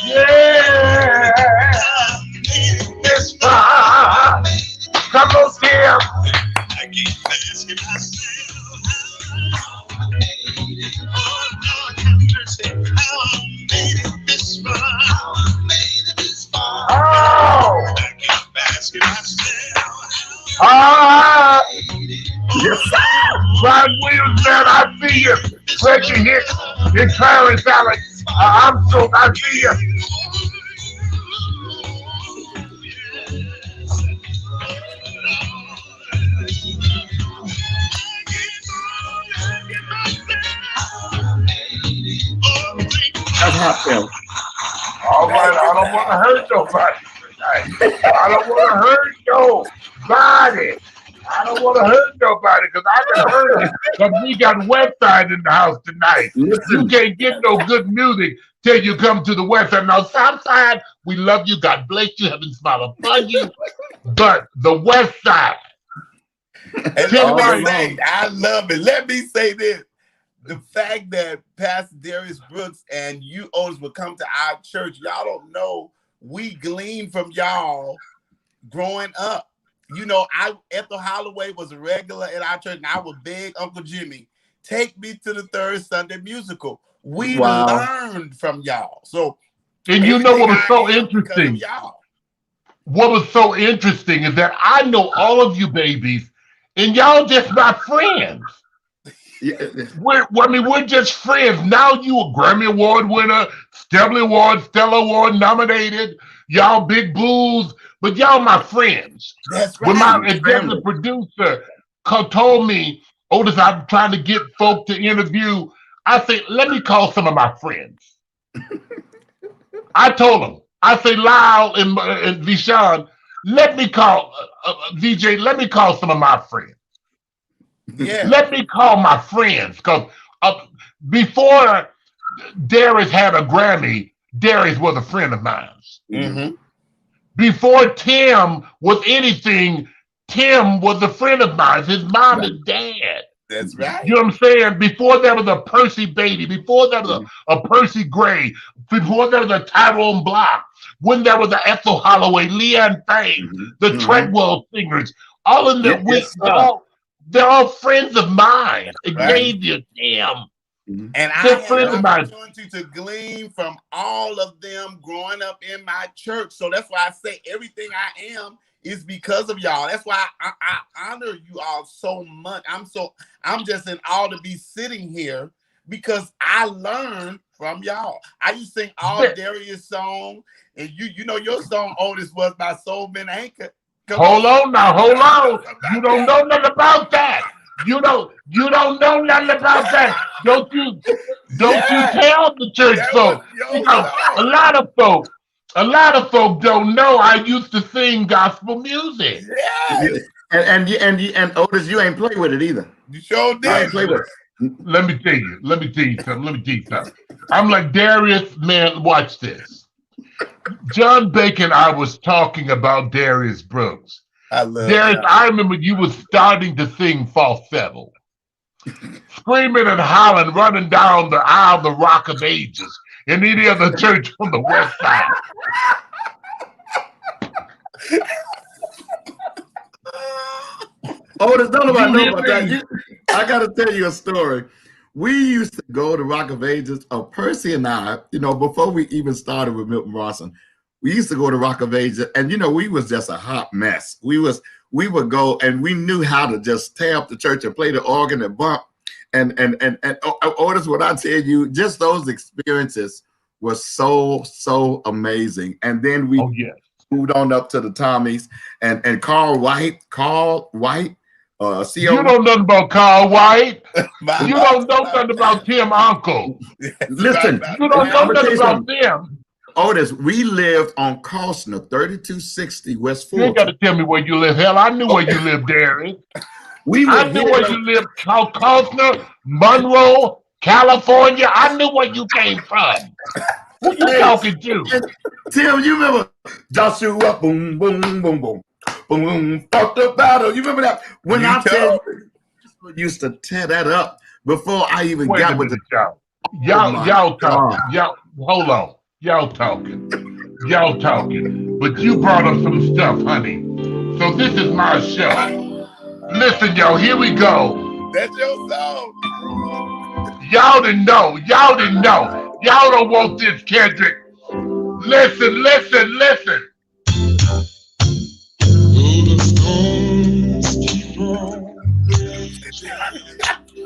Yeah, it's fun. Come on, Tim. I keep asking myself how I made it. Oh, Lord, have mercy. How I made it this far. How I made it this far. Oh, I keep asking myself ah, Yes, sir. Ron Williams, man, I see you. Reggie Hicks and Clarence Alex. I see you. That's hot film. All right, I don't want to hurt nobody tonight. I don't want to hurt nobody. I don't want to hurt nobody because I can hurt them. Because we got West Side in the house tonight. You Listen. can't get no good music till you come to the West Side. Now, South Side, we love you. God bless you. Heaven smile upon you. But the West Side. And Tim let me White. say, I love it. Let me say this. the fact that Pastor Darius Brooks and you, Otis, would come to our church, y'all don't know, we gleaned from y'all growing up. You know, Ethel Holloway was a regular at our church, and I would beg Uncle Jimmy, take me to the Third Sunday musical. We learned from y'all. So, and you know what was so interesting? Y'all. What was so interesting is that I know all of you babies, and y'all just not friends. We're just friends. Now you a Grammy Award winner, Stella Award nominated. Y'all big blues, but y'all my friends. That's right. When my executive producer told me, Otis, I'm trying to get folk to interview, I say, let me call some of my friends. I told him, I say, Lyle and Vishawn, let me call VJ, let me call some of my friends. Yeah. Let me call my friends, because before Darius had a Grammy, Darius was a friend of mine. Mm-hmm. Before Tim was anything, Tim was a friend of mine, his mom and dad. That's right. You know what I'm saying? Before there was a Percy Beatty, before there was a Percy Gray, before there was a Tyrone Block, when there was a Ethel Holloway, Leanne Faye, the Treadwell Singers, all of them, they're all friends of mine. Xavier, Tim. And I had an opportunity to glean from all of them growing up in my church. So that's why I say everything I am is because of y'all. That's why I honor you all so much. I'm just in awe to be sitting here because I learned from y'all. I used to sing all Darius' songs, and you know your song, Otis, was My Soul Been Anchored. Hold on. You don't know nothing about that. You don't know nothing about that. Don't you tell the church folks. You know, a lot of folk don't know I used to sing gospel music. Yes. And Otis, you ain't play with it either. You sure did. I ain't play with it. Let me tell you something. I'm like, Darius, man, watch this. John Bacon, I was talking about Darius Brooks. I remember you was starting to sing falsetto, screaming and hollering, running down the aisle, the Rock of Ages, in any other church on the west side. Otis, don't nobody know about that. I got to tell you a story. We used to go to Rock of Ages. Percy and I, before we even started with Milton Rawson, we used to go to Rock of Ages, and we was just a hot mess. We would go, and we knew how to just tear up the church and play the organ and bump. And Otis, what I tell you, just those experiences were so amazing. And then we moved on up to the Tommies and Carl White. You don't know nothing about Carl White. You don't know nothing about Tim Uncle. Listen, you don't know nothing about them. Otis, we lived on Costner, 3260 West 4th. You ain't got to tell me where you live. Hell, I knew where you lived, Darius. I knew where you lived, Costner, Monroe, California. I knew where you came from. Who you talking to? Tim, you remember Joshua, boom, boom, boom, boom, boom, boom, fought the battle. You remember that? When I tell you, used to tear that up before I even got with the y'all talking. Y'all, hold on. Y'all talking, but you brought up some stuff, honey. So this is my show. Listen, y'all, here we go. That's your song. Y'all didn't know. Y'all don't want this, Kendrick. Listen.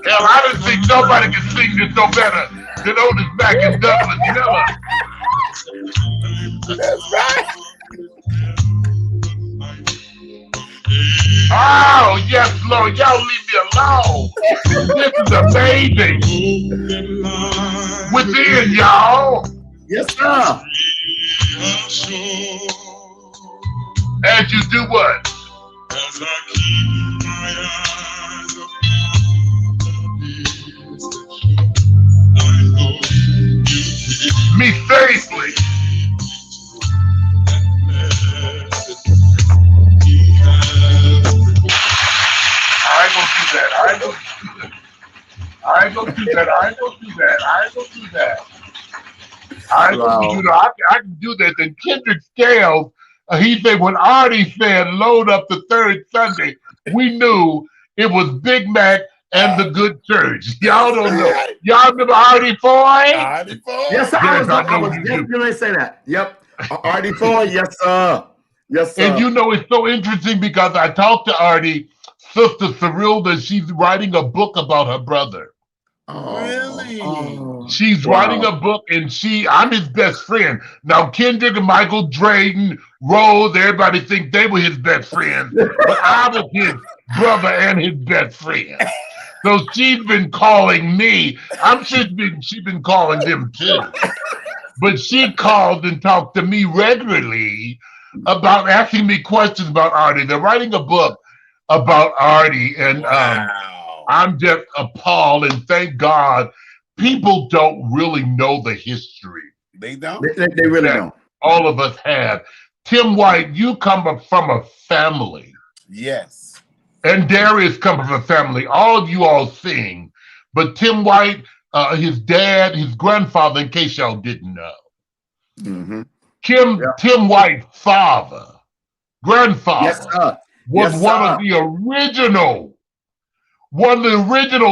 Hell, I didn't think nobody can sing this no better than Otis Mack and Douglas Miller. That's right. Oh, yes, Lord. Y'all leave me alone. This is amazing. Within, y'all. Yes, sir. As you do what? As I keep my eyes upon the I know you me safely. I ain't gonna do that. I ain't gonna do that. I ain't gonna do that. I ain't gonna do that. I ain't gonna do Wow. that. I can do that. Then Kendrick Scales, he said when Artie said load up the third Sunday, we knew it was Big Mac and the Good Church. Y'all That's don't know. right. Y'all remember Artie Foy? Yes, sir. Yes, I I know was you just do. going to say that. Yep. RD4, yes, sir. Yes, And sir. you know, it's so interesting because I talked to Artie, Sister Cyrilda, she's writing a book about her brother. Really? She's writing a Wow. book, and I'm his best friend. Now, Kendrick and Michael Drayton, Rose, everybody think they were his best friends, but I was his brother and his best friend. So she's been calling me. I'm sure she's been calling them too. But she called and talked to me regularly about asking me questions about Artie. They're writing a book about Artie, and Wow. I'm just appalled. And thank God, people don't really know the history They don't? They really that don't. all of us have. Tim White, you come from a family, Yes. and Darius come from a family. All of you all sing, but Tim White, his dad, his grandfather, in case y'all didn't know, Mm-hmm. Tim White's father, Yes, grandfather, sir. was Yes, one of sir. the original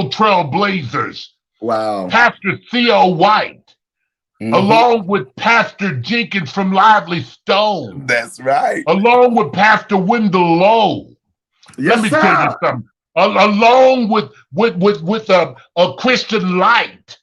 trailblazers, Wow. Pastor Theo White, Mhm. along with Pastor Jenkins from Lively Stone, That's right. along with Pastor Wendell Lowe. Yes, Let me sir. tell you something. Along with a Christian Light,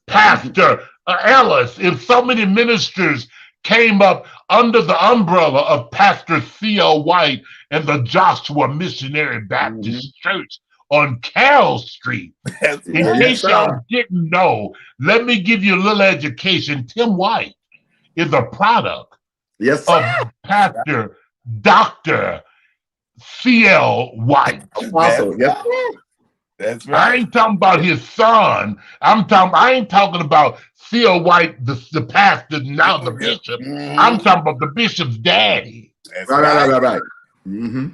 Pastor Ellis, and so many ministers came up under the umbrella of Pastor Theo White and the Joshua Missionary Baptist Church on Carroll Street. That's In right. Yes, case sir. y'all didn't know, let me give you a little education. Tim White is a product Yes, of sir. Pastor Dr. C.L. White. Apostle. Yes, sir. That's I right. ain't talking about his son. I ain't talking about C.L. White, the pastor, now the bishop. I'm Mhm. talking about the bishop's daddy. That's Right. Mm-hmm.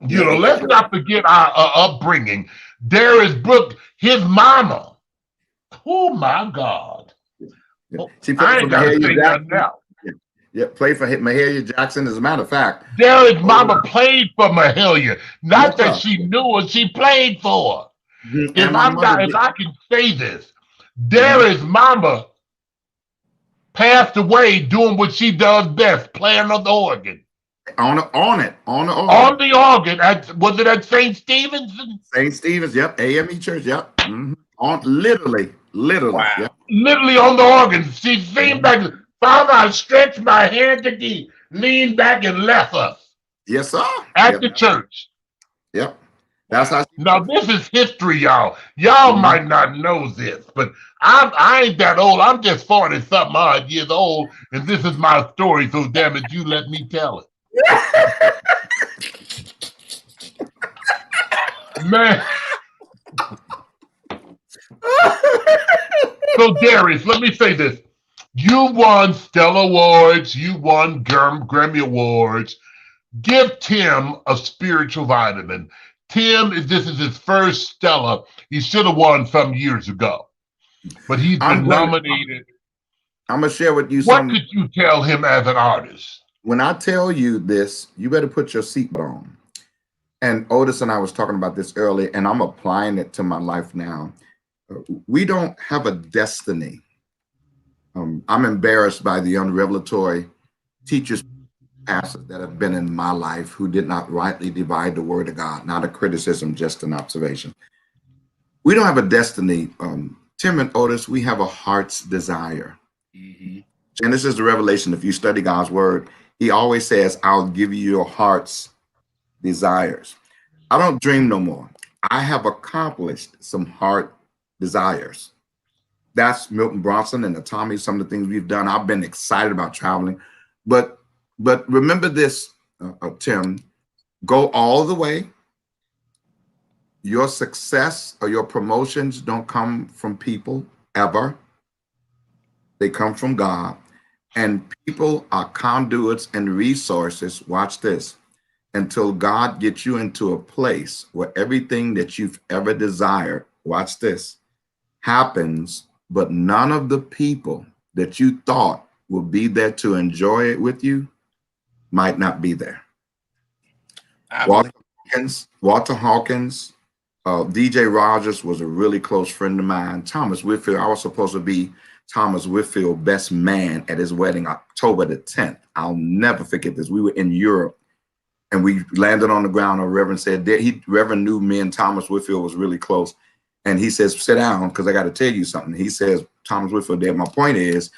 You Yeah, know, let's not forget our upbringing. Darius Brooks, his mama. Oh my God. Yeah. Oh, She I played for ain't gotta say Mahalia nothing Jackson. else. Yeah, played for Mahalia Jackson. As a matter of fact, Darius' oh, mama played for Mahalia. Not yes, that sir. she knew her, she played for her. Mhm. If And my mother if did. I can say this, Mhm. Darius' mama passed away doing what she does best, playing on the organ. On the organ. On the organ, was it at St. Stephen's? St. Stephen's. Yep. AME Church. Yep. On literally. Wow. Yep. Literally on the organ. She leaned Mhm. back. Father, I stretched my hand to thee, leaned back and left us Yes, sir. at Yep. the church. Yep. That's how. Now this is history, y'all. Y'all Mhm. might not know this, but I ain't that old. I'm just 40 something odd years old, and this is my story. So damn it, you let me tell it, man. So Darius, let me say this: you won Stella Awards, you won Grammy Awards. Give Tim a spiritual vitamin. Tim, this is his first Stella. He should have won some years ago, but he's been nominated. I'm gonna share with you What some. could you tell him as an artist? When I tell you this, you better put your seatbelt on. And Otis and I was talking about this earlier, and I'm applying it to my life now. We don't have a destiny. I'm embarrassed by the unrevelatory teachers, pastors that have been in my life who did not rightly divide the word of God. Not a criticism, just an observation. We don't have a destiny. Tim and Otis, we have a heart's desire. Mhm. Genesis to Revelation, if you study God's word, he always says, I'll give you your heart's desires. I don't dream no more. I have accomplished some heart desires. That's Milton Bronson and the Tommy, some of the things we've done. I've been excited about traveling. But remember this, Tim, go all the way. Your success or your promotions don't come from people ever. They come from God. And people are conduits and resources. Watch this. Until God gets you into a place where everything that you've ever desired, watch this, happens, but none of the people that you thought would be there to enjoy it with you might not be there. Walter Hawkins, DJ Rogers was a really close friend of mine. Thomas Whitfield, I was supposed to be Thomas Whitfield's best man at his wedding, October the 10th. I'll never forget this. We were in Europe and we landed on the ground. And Reverend said, Reverend knew me and Thomas Whitfield was really close. And he says, sit down, because I got to tell you something. He says, Thomas Whitfield, my point is,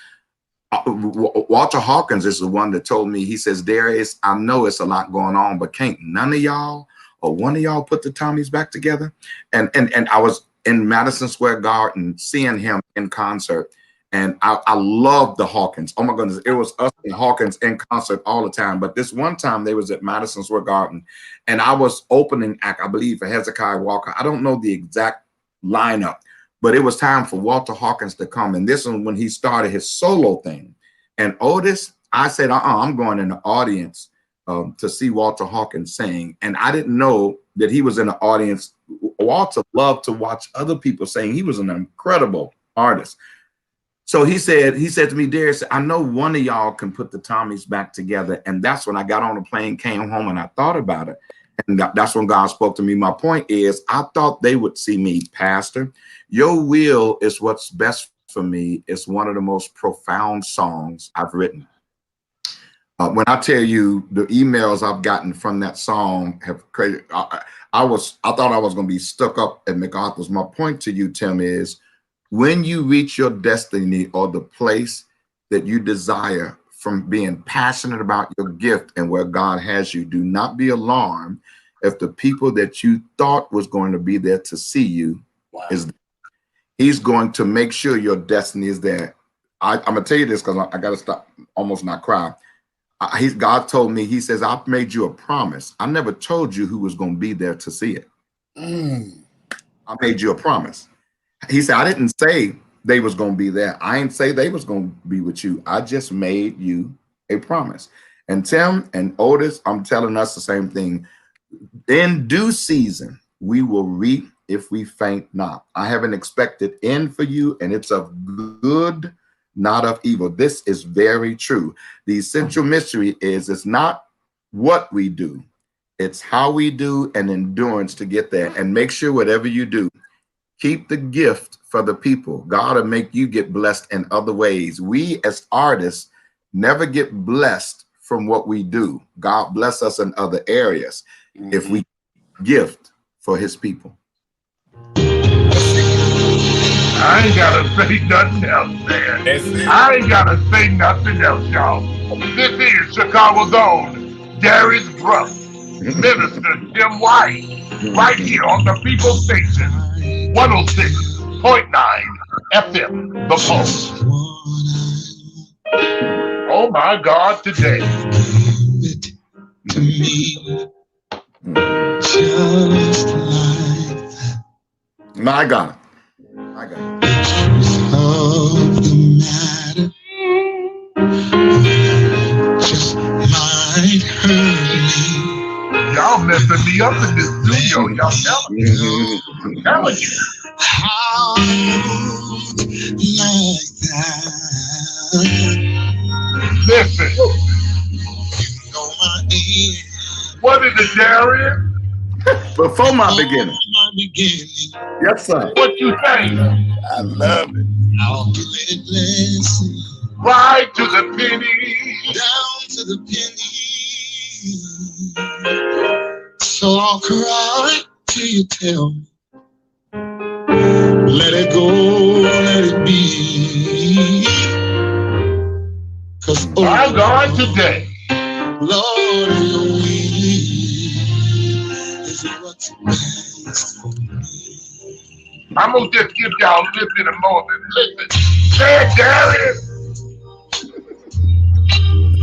Walter Hawkins is the one that told me, he says, Darius, I know it's a lot going on, but can't none of y'all or one of y'all put the Tommies back together? And I was in Madison Square Garden seeing him in concert. And I love the Hawkins. Oh my goodness, it was us and Hawkins in concert all the time. But this one time they was at Madison Square Garden and I was opening act, I believe, for Hezekiah Walker. I don't know the exact lineup, but it was time for Walter Hawkins to come. And this was when he started his solo thing. And Otis, I said, I'm going in the audience to see Walter Hawkins sing. And I didn't know that he was in the audience. Walter loved to watch other people sing. He was an incredible artist. So he said to me, Darius, I know one of y'all can put the Tommies back together. And that's when I got on the plane, came home, and I thought about it. And that's when God spoke to me. My point is, I thought they would see me, Pastor. Your will is what's best for me. It's one of the most profound songs I've written. When I tell you the emails I've gotten from that song have crazy. I thought I was going to be stuck up at MacArthur's. My point to you, Tim, is when you reach your destiny or the place that you desire from being passionate about your gift and where God has you, do not be alarmed if the people that you thought was going to be there to see you is there. He's going to make sure your destiny is there. I'm going to tell you this because I got to stop, almost not cry. God told me, he says, I've made you a promise. I never told you who was going to be there to see it. I made you a promise. He said, I didn't say they was going to be there. I didn't say they was going to be with you. I just made you a promise. And Tim and Otis, I'm telling us the same thing. In due season, we will reap if we faint not. I have an expected end for you, and it's of good, not of evil. This is very true. The essential mystery is it's not what we do. It's how we do and endurance to get there. And make sure whatever you do, keep the gift for the people. God will make you get blessed in other ways. We as artists never get blessed from what we do. God bless us in other areas if we gift for his people. I ain't gotta say nothing else, man. I ain't gotta say nothing else, y'all. This is Chicago's own Darius Bruff, Minister Tim White, right here on the People Station, 106.9 FM, The Pulse. Oh my God, today. To me, just like My God. My God. of the matter just might hurt me. Y'all messing me up in this studio, y'all telling me. I'm telling you. How like that? Listen, You know my end. what is it, Darius? Before my beginning. My beginning. Yes, sir. What you saying? I love it. I'll let it blessing Right to the penny. down to the penny. So I'll cry till you tell me. Let it go, let it be. 'Cause My God, today. Lord, your will is what's best for me. I'm gonna just give y'all a little bit of more than listen. Say it, Darius.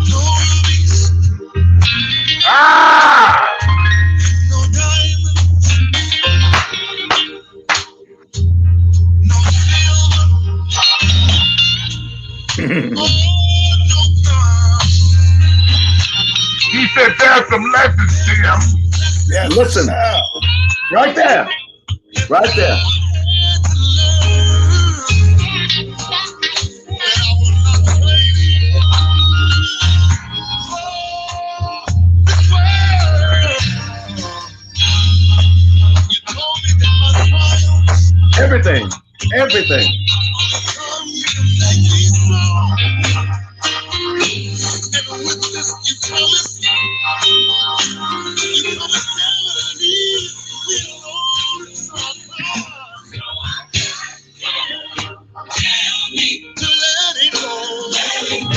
No rubies, Ah! no diamonds, no silver, no pearls. He said there's some lessons, Tim. Yes, Listen. sir. Right there. Right there. everything, everything. And with this, you promise never to leave me alone. To let it go. Let it go.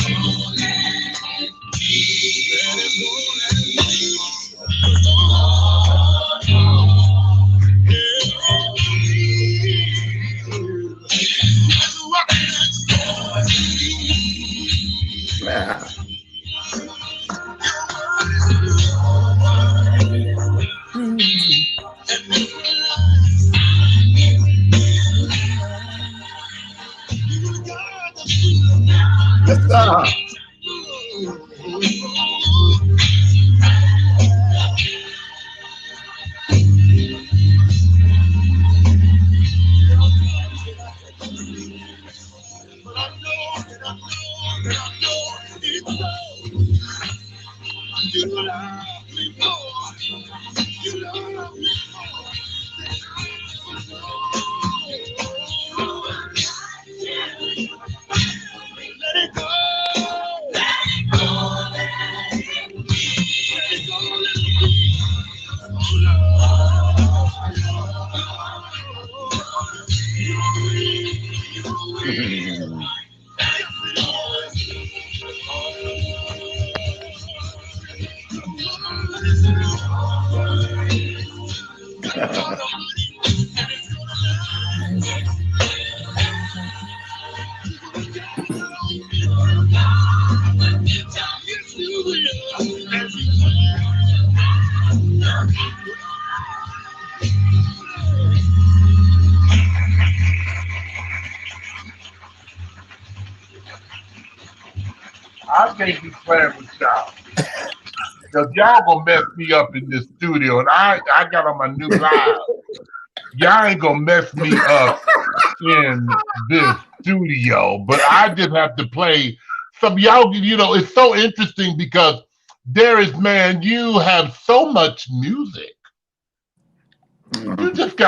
Yeah. Yes, sir. I can't be playing with y'all. Because y'all gonna mess me up in this studio. And I got on my new live. Y'all ain't gonna mess me up in this studio. But I just have to play some y'all, you know, it's so interesting because Darius, man, you have so much music. You've just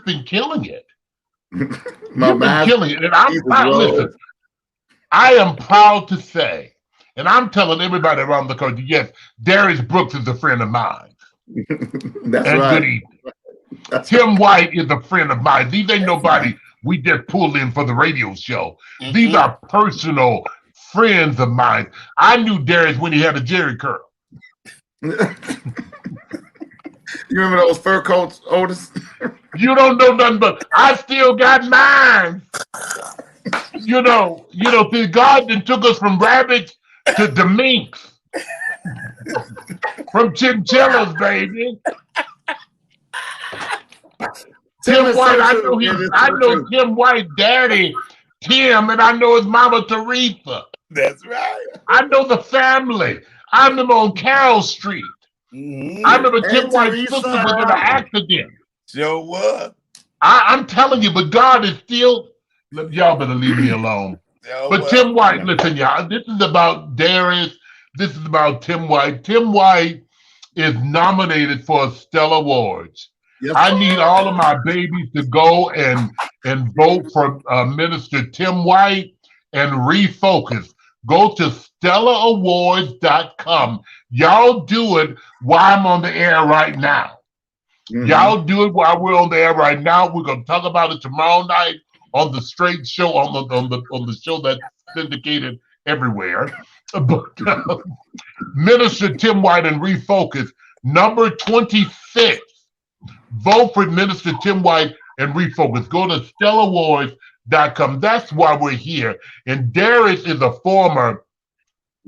been killing it. You've been killing it. And I'm not, listen, I am proud to say, and I'm telling everybody around the country, yes, Darius Brooks is a friend of mine. That's and right. Good evening. Tim White is a friend of mine. These ain't nobody we just pulled in for the radio show. These are personal friends of mine. I knew Darius when he had a Jerry curl. You remember those fur coats, Otis? You don't know nothing but I still got mine. You know, the God that took us from rabbits to minks. From chinchillas, baby. Tim White, I know Tim White daddy, Tim, and I know his mama Teresa. That's right. I know the family. I remember on Carroll Street. I remember Tim White's sister was in an accident. Sure was. I'm telling you, but God is still. Y'all better leave me alone. But Tim White, listen, y'all. This is about Darius. This is about Tim White. Tim White is nominated for a Stella Awards. Yes. I need all of my babies to go and vote for Minister Tim White and refocus. Go to StellaAwards.com. Y'all do it while I'm on the air right now. Y'all do it while we're on the air right now. We're gonna talk about it tomorrow night on the Straight Show, on the show that's syndicated everywhere. But Minister Tim White and refocus, number 26. Vote for Minister Tim White and refocus. Go to StellaAwards.com. That's why we're here. And Darius is a former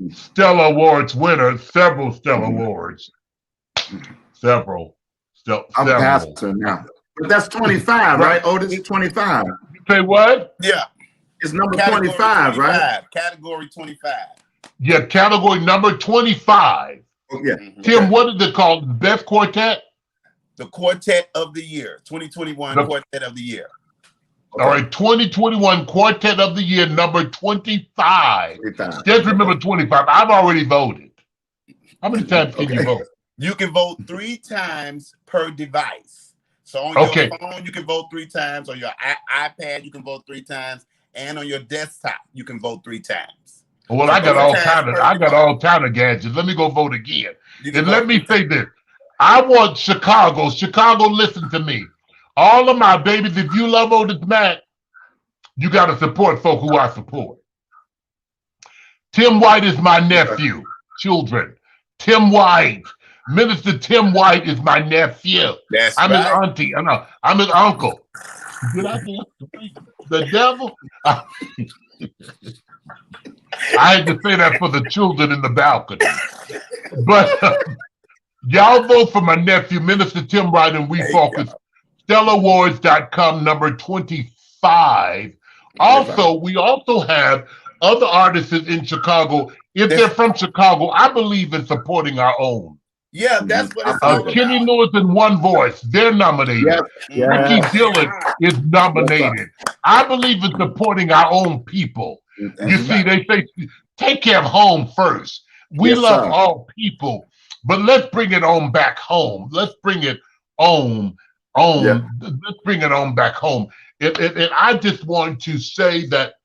Stella Awards winner, several Stella Awards. Several. I'm pastor now. But that's 25, right? Otis, 25. You say what? Yeah. It's number 25, right? Category 25. Yeah, category number 25. Yeah. Tim, what is it called? The best quartet? The Quartet of the Year. 2021 Quartet of the Year. Okay. All right, 2021 Quartet of the Year, number 25. Just remember 25. I've already voted. How many times can you vote? You can vote 3 times per device. So on your phone, you can vote 3 times. On your iPad, you can vote 3 times. And on your desktop, you can vote 3 times. Well, I got all kind of gadgets. Let me go vote again. And let me say this. I want Chicago. Chicago, listen to me. All of my babies, if you love Otis Mack, you got to support folk who I support. Tim White is my nephew. Children. Tim White. Minister Tim White is my nephew. I'm his auntie. I'm his uncle. Did I say the devil? I had to say that for the children in the balcony. But y'all vote for my nephew, Minister Tim White, and we focus. StellaAwards.com, number 25. Also, we also have other artists in Chicago. If they're from Chicago, I believe in supporting our own. Yeah, that's what it's all Kenny Lewis and One Voice, they're nominated. Ricky Dillon is nominated. I believe in supporting our own people. You see, they say, take care of home first. We love all people, but let's bring it on back home. Let's bring it on. Let's bring it on back home. And I just want to say that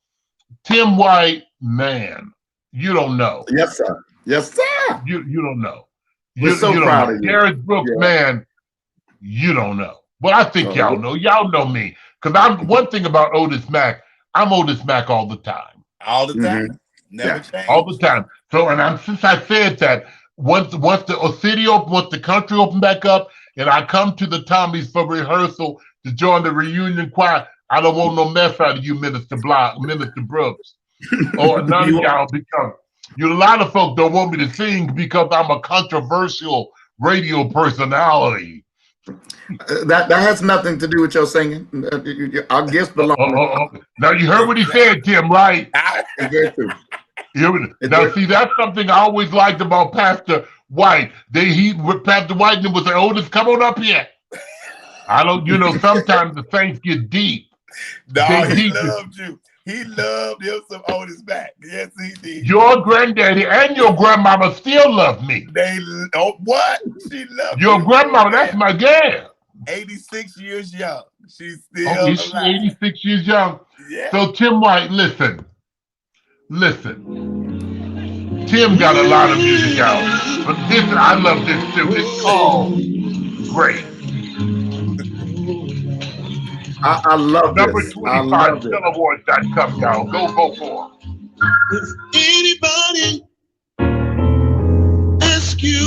Tim White, man, you don't know. Yes, sir. Yes, sir. You don't know. We're so proud of you. Terrence Brooks, man, you don't know. Well, I think y'all know. Y'all know me. Because I'm one thing about Otis Mack, I'm Otis Mack all the time. All the time. Never change. All the time. So, and since I said that, once the city opened, once the country opened back up, and I come to the Tommies for rehearsal to join the reunion choir, I don't want no mess out of you, Minister Brooks, or none of y'all, because a lot of folks don't want me to sing because I'm a controversial radio personality. That has nothing to do with your singing. Our gifts belong. Now you heard what he said, Tim, right? Now see, that's something I always liked about Pastor White. Pastor White was the oldest. Come on up here. I don't, sometimes the saints get deep. No, he loved you. He loved him some Otis Mack. Yes, he did. Your granddaddy and your grandmama still love me. What? She loved your grandmama. That's my girl. 86 years young. She's still alive. 86 years young. Yeah. So Tim White, listen. Tim got a lot of music out, but I love this too. It's called Great. I love Number this. 25, StellaAwards.com, y'all. Go vote for him. If anybody ask you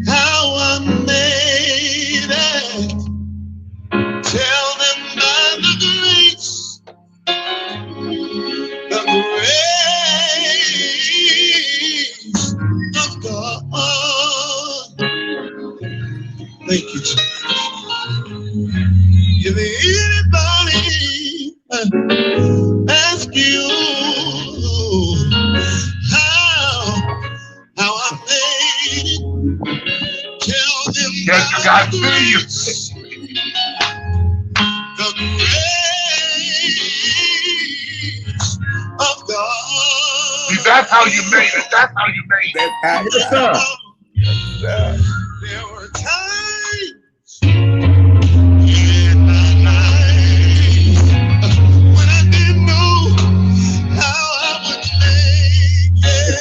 how I made it, tell them by the grace of God. Thank you, Jesus. If anybody ask you how I made it, tell them yes, you got to you. The grace of God. See, that's how you made it. That's how you made it. Yes, sir. Yes, sir. There were times in my life when I didn't know how I would make it.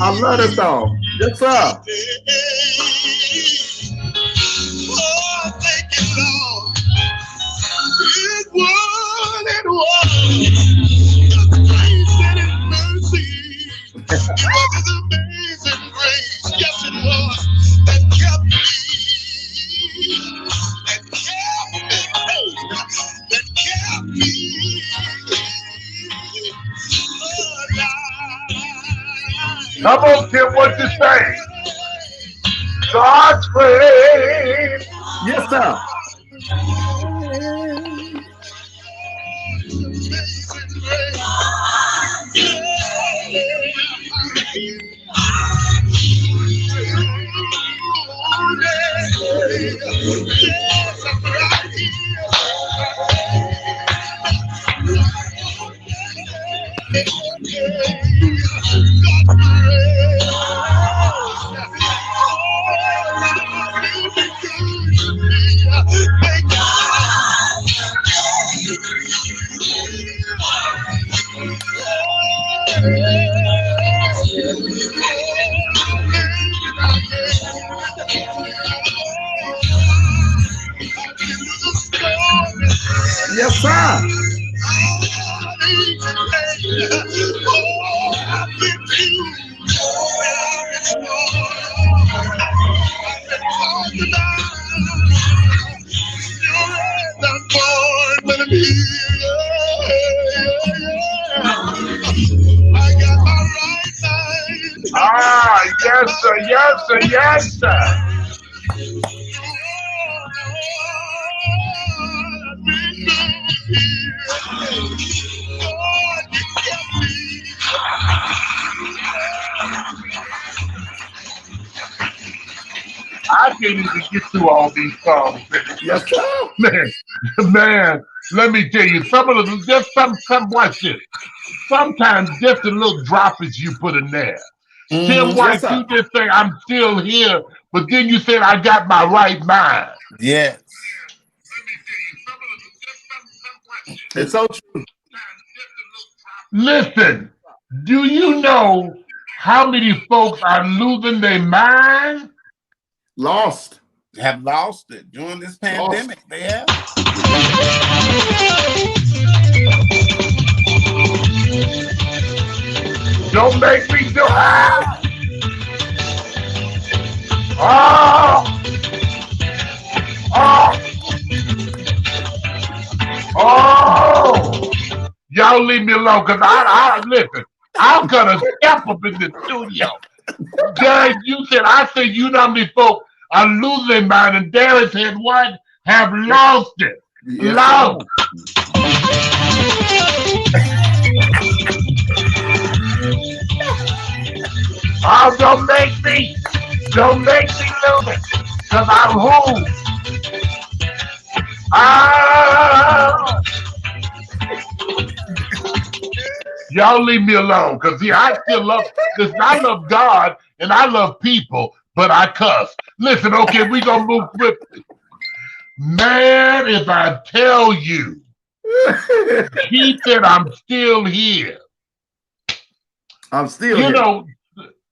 I love this song. Yes, sir. Oh, thank you, Lord. It was His grace and His mercy. It was His amazing grace. Yes, it was. That kept me. That kept me. Come on, Tim, what you say? God's grace. Yes, sir. Yes, sir. Ah, yes, sir, yes, sir, yes, sir. I can't even get through all these songs. Yes, sir. Man, let me tell you, some of them, just some, watch this. Sometimes just the little droppage you put in there. Tim Yes, White, sir. you just say, I'm still here, but then you said, I got my right mind. Yes. It's so true. Listen, do you know how many folks are losing their mind? Lost. Have lost it during this pandemic. They have. Don't make me do it. Oh! Oh! Y'all leave me alone, because I listen, I'm going to step up in the studio. Dad, I said, you know how many folks are losing their mind, and Darren said, what? Have lost it. Yes, Lost. Oh, don't make me lose it, because I'm who? Ah! Y'all leave me alone, because I still love this. I love God and I love people, but I cuss. Listen, okay, we gonna move quickly. Man, if I tell you, he said I'm still here. I'm still You here. know,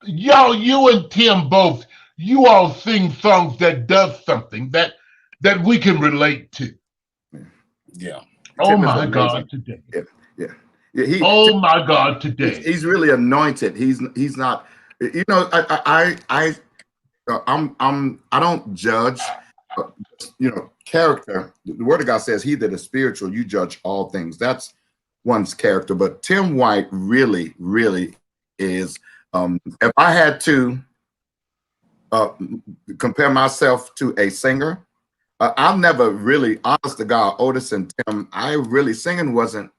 y'all, you and Tim both, you all sing songs that does something that we can relate to. Yeah. Oh Tim is my amazing. God, today. Yeah. Oh my God, today. He's really anointed. He's not. You know, I don't judge. You know, character. The Word of God says, "He that is spiritual, you judge all things." That's one's character. But Tim White really, really is. If I had to compare myself to a singer, I've never really, honest to God, Otis and Tim, I really singing wasn't.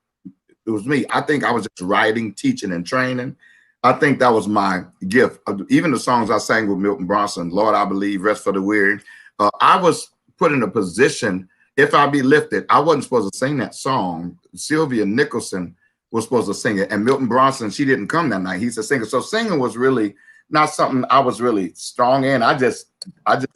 It was me. I think I was just writing, teaching, and training. I think that was my gift. Even the songs I sang with Milton Bronson, Lord, I Believe, Rest for the Weary. I was put in a position, if I be lifted, I wasn't supposed to sing that song. Sylvia Nicholson was supposed to sing it. And Milton Bronson, she didn't come that night. He's a singer. So singing was really not something I was really strong in. I just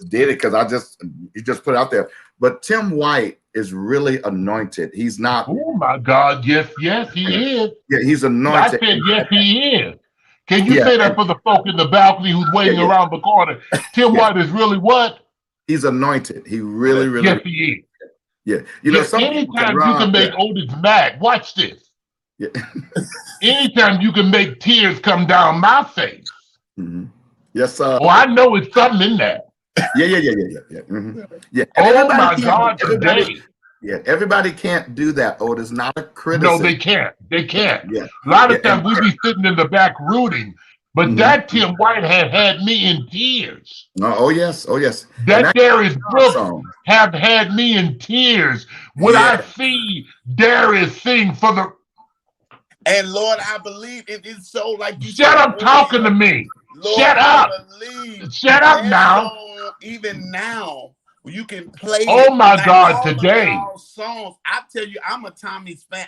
did it because you just put it out there. But Tim White is really anointed. He's not. Oh my God, yes, he is. Yeah, he's anointed. I said, yes, he is. Can you say that for the folk in the balcony who's waiting around the corner? Tim White is really what? He's anointed. He really, really. Yes, he is. Yeah. You know, anytime you can make Otis Mack, watch this. Yeah. Anytime you can make tears come down my face. Mm-hmm. Yes, sir. Oh, I know it's something in there. Yeah. Mm-hmm. Yeah. Oh my God, today. Yeah, everybody can't do that, Otis. Not a criticism. No, they can't. They can't. Yeah. A lot of times we be sitting in the back rooting, but that Tim White had me in tears. Oh yes. That Darius Brooks have had me in tears when I see Darius sing for the. And Lord, I believe it is so. Like you shut up talking to me. Lord, shut up. Shut up now. Even now, You can play it. Oh my like God, all today. of y'all songs. I tell you, I'm a Tommy's fan.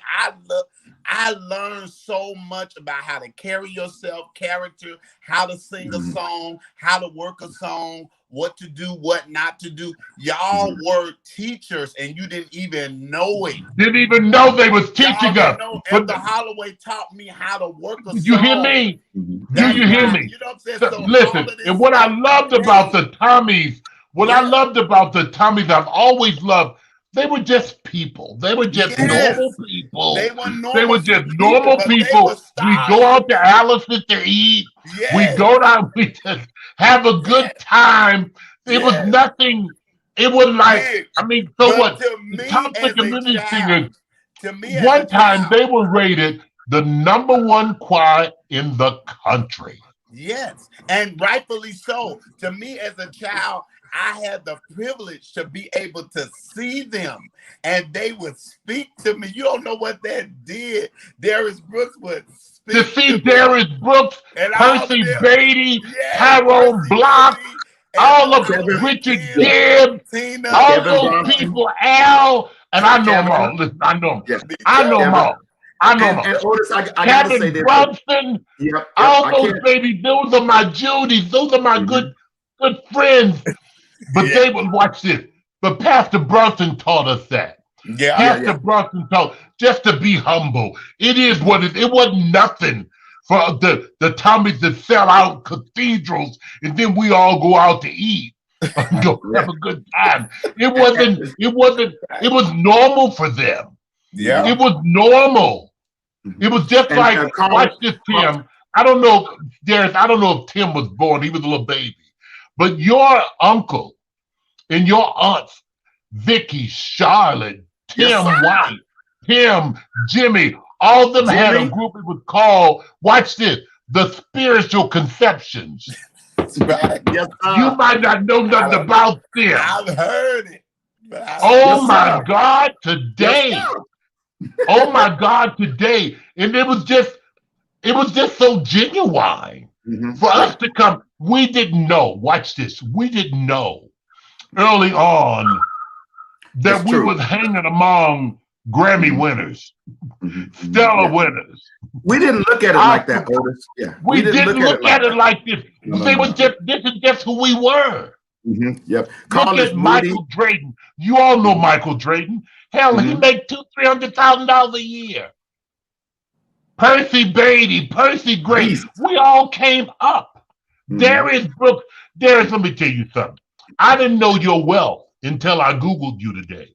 I learned so much about how to carry yourself, character, how to sing a song, how to work a song, what to do, what not to do. Y'all were teachers and you didn't even know it. Didn't even know they was teaching us. Elder Holloway taught me how to work a song. You hear me? Do you hear me? You know what I'm saying? So listen, and what I loved about the Tommies, I loved about the Tommies, I've always loved, they were just people. They were just normal people. They were normal. They were just normal people. We go out to Alice's to eat. We go down, we just have a good time. It was nothing. It was like, I mean, so what? The Thompson Community Singers, one time they were rated the #1 choir in the country. Yes, and rightfully so. To me as a child, I had the privilege to be able to see them, and they would speak to me. You don't know what that did. Darius Brooks would speak to see Darius Brooks, Percy Beatty, Tyrone Block, all of Richard Gibbs, all those people, Al, and I know them all. Listen, I know them. I know them all. I know them. And Otis, I Kevin say this. Brunson, all those babies, those are my Judies, those are my good friends. But they would watch this. But Pastor Brunson taught us that. Pastor Brunson taught just to be humble. It is what it wasn't nothing for the Tommies that sell out cathedrals and then we all go out to eat and go have a good time. It was normal for them. Yeah. It was normal. It was just like watch this, Tim. I don't know, Darius, I don't know if Tim was born, he was a little baby. But your uncle and your aunts, Vicky, Charlotte, Tim White, Tim, Jimmy, all of them had a group it was called, watch this, the Spiritual Conceptions. You might not know nothing about them. I've heard it. Oh my God, today. Oh my God, today. And it was just so genuine for us to come. We didn't know, watch this, we didn't know early on that we was hanging among Grammy winners, Stellar winners. We didn't look at it like that, Otis. Yeah. We didn't look at it like this. This is just who we were. Yep. Look at Michael Drayton. You all know Michael Drayton. Hell, he make $200,000-$300,000 a year. Percy Beatty, Percy Gray. We all came up. Darius Brooks. Darius, let me tell you something. I didn't know your wealth until I Googled you today.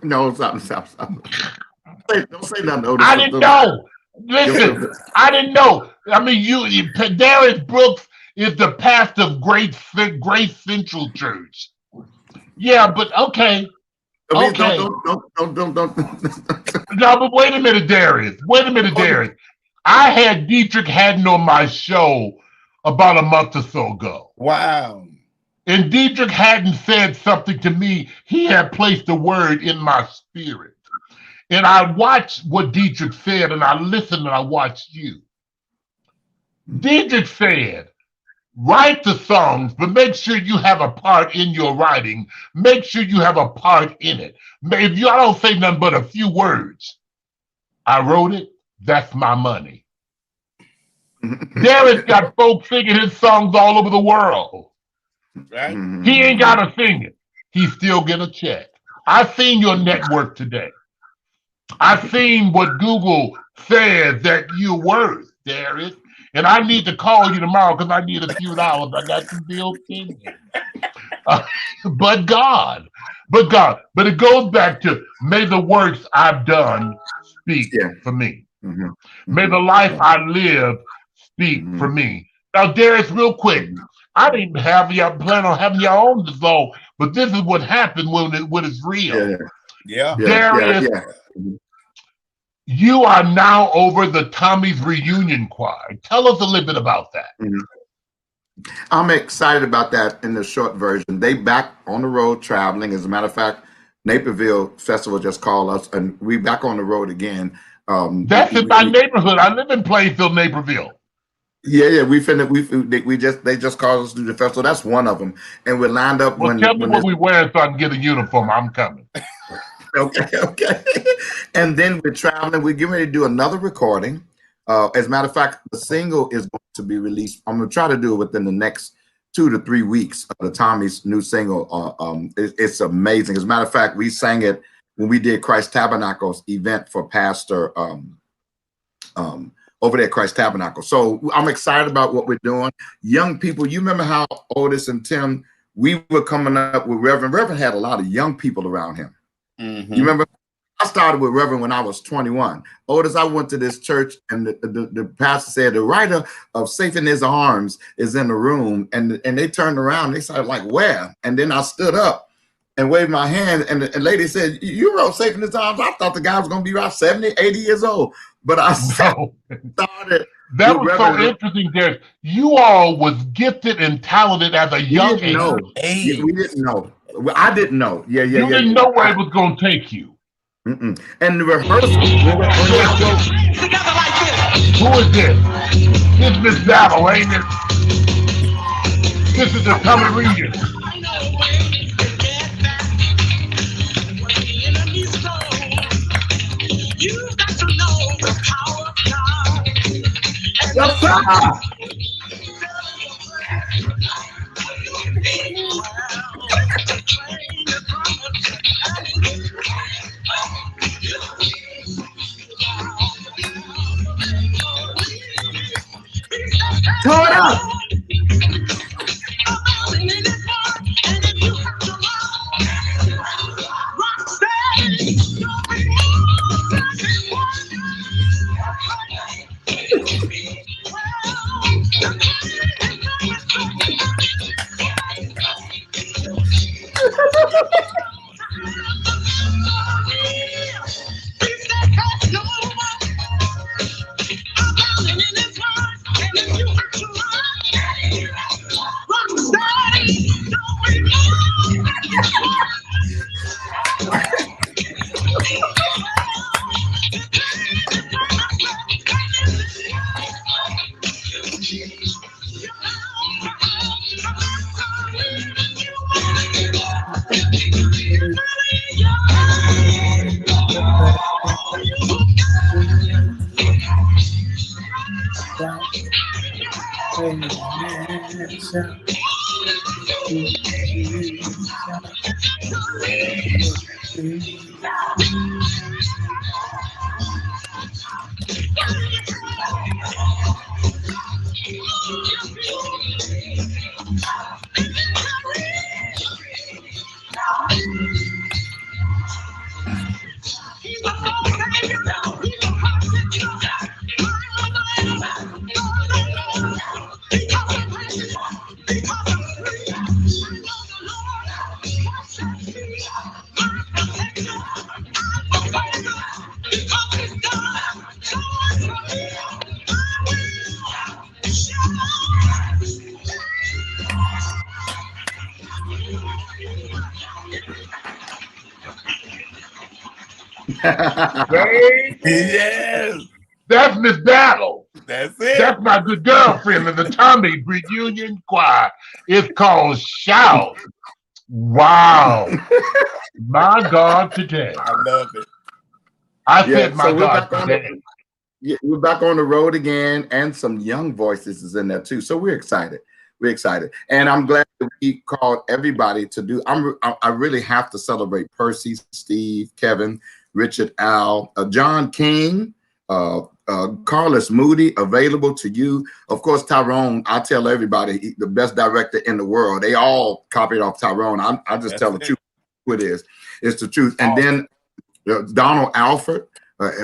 No, stop. Don't say nothing, Otis. I didn't know. Listen, I didn't know. I mean, Darius Brooks is the pastor of Grace Central Church. Yeah, but okay. Okay. Don't. No, but wait a minute, Darius. I had Dietrich Haddon on my show about a month or so ago. Wow. And Dietrich Haddon said something to me. He had placed a word in my spirit. And I watched what Dietrich said, and I listened and I watched you. Dietrich said, write the songs, but make sure you have a part in your writing. Make sure you have a part in it. If I don't say nothing but a few words, I wrote it, that's my money. Darius got folks singing his songs all over the world. Right? He ain't got to sing it. He still get a check. I seen your network today. I seen what Google says that you're worth, Darius. And I need to call you tomorrow because I need a few dollars. I got some bills in here. But it goes back to may the works I've done speak for me. May the life I live speak for me. Now, Darius, real quick, I didn't have y'all plan on having your own song, but this is what happened when it's real. Darius, you are now over the Tommy's Reunion Choir. Tell us a little bit about that. I'm excited about that in the short version. They back on the road traveling. As a matter of fact, Naperville Festival just called us, and we back on the road again. That's in my neighborhood. I live in Plainfield, Naperville. Yeah. They just called us to the festival. That's one of them, and we lined up Well, tell me what we wearing so I can get a uniform. I'm coming. Okay. And then we're traveling. We're getting ready to do another recording. As a matter of fact, the single is going to be released. I'm going to try to do it within the next 2 to 3 weeks. The Tommy's new single. It's amazing. As a matter of fact, we sang it when we did Christ Tabernacle's event for Pastor over there at Christ Tabernacle. So I'm excited about what we're doing. Young people, you remember how Otis and Tim, we were coming up with Reverend. Reverend had a lot of young people around him. Mm-hmm. You remember? I started with Reverend when I was 21. Otis, I went to this church and the pastor said, the writer of Safe in His Arms is in the room. And they turned around. They started like, where? And then I stood up and waved my hand. And the lady said, you wrote Safe in His Arms? I thought the guy was going to be about 70, 80 years old. But I started. That was so interesting, Derek. You all was gifted and talented as a young age. We didn't know. I didn't know. You didn't know where it was going to take you. And the rehearsal. Who is this? This Miss Battle, ain't it? This is the Tommy Regan. You got to know the power of God. Yes, sir. Turn it up. Yes. That's Miss Battle. That's it. That's my good girlfriend in the Tommy Reunion Choir. It's called Shout. Wow. My God today. I love it. I said my God today. We're back on the road again, and some young voices is in there too. So we're excited. We're excited, and I'm glad that we called everybody to do. I really have to celebrate Percy, Steve, Kevin, Richard, Al, John King, Carlos Moody, available to you. Of course, Tyrone. I tell everybody, the best director in the world. They all copied off Tyrone. I just tell the truth. Who it is. It's the truth. And then Donald Alford.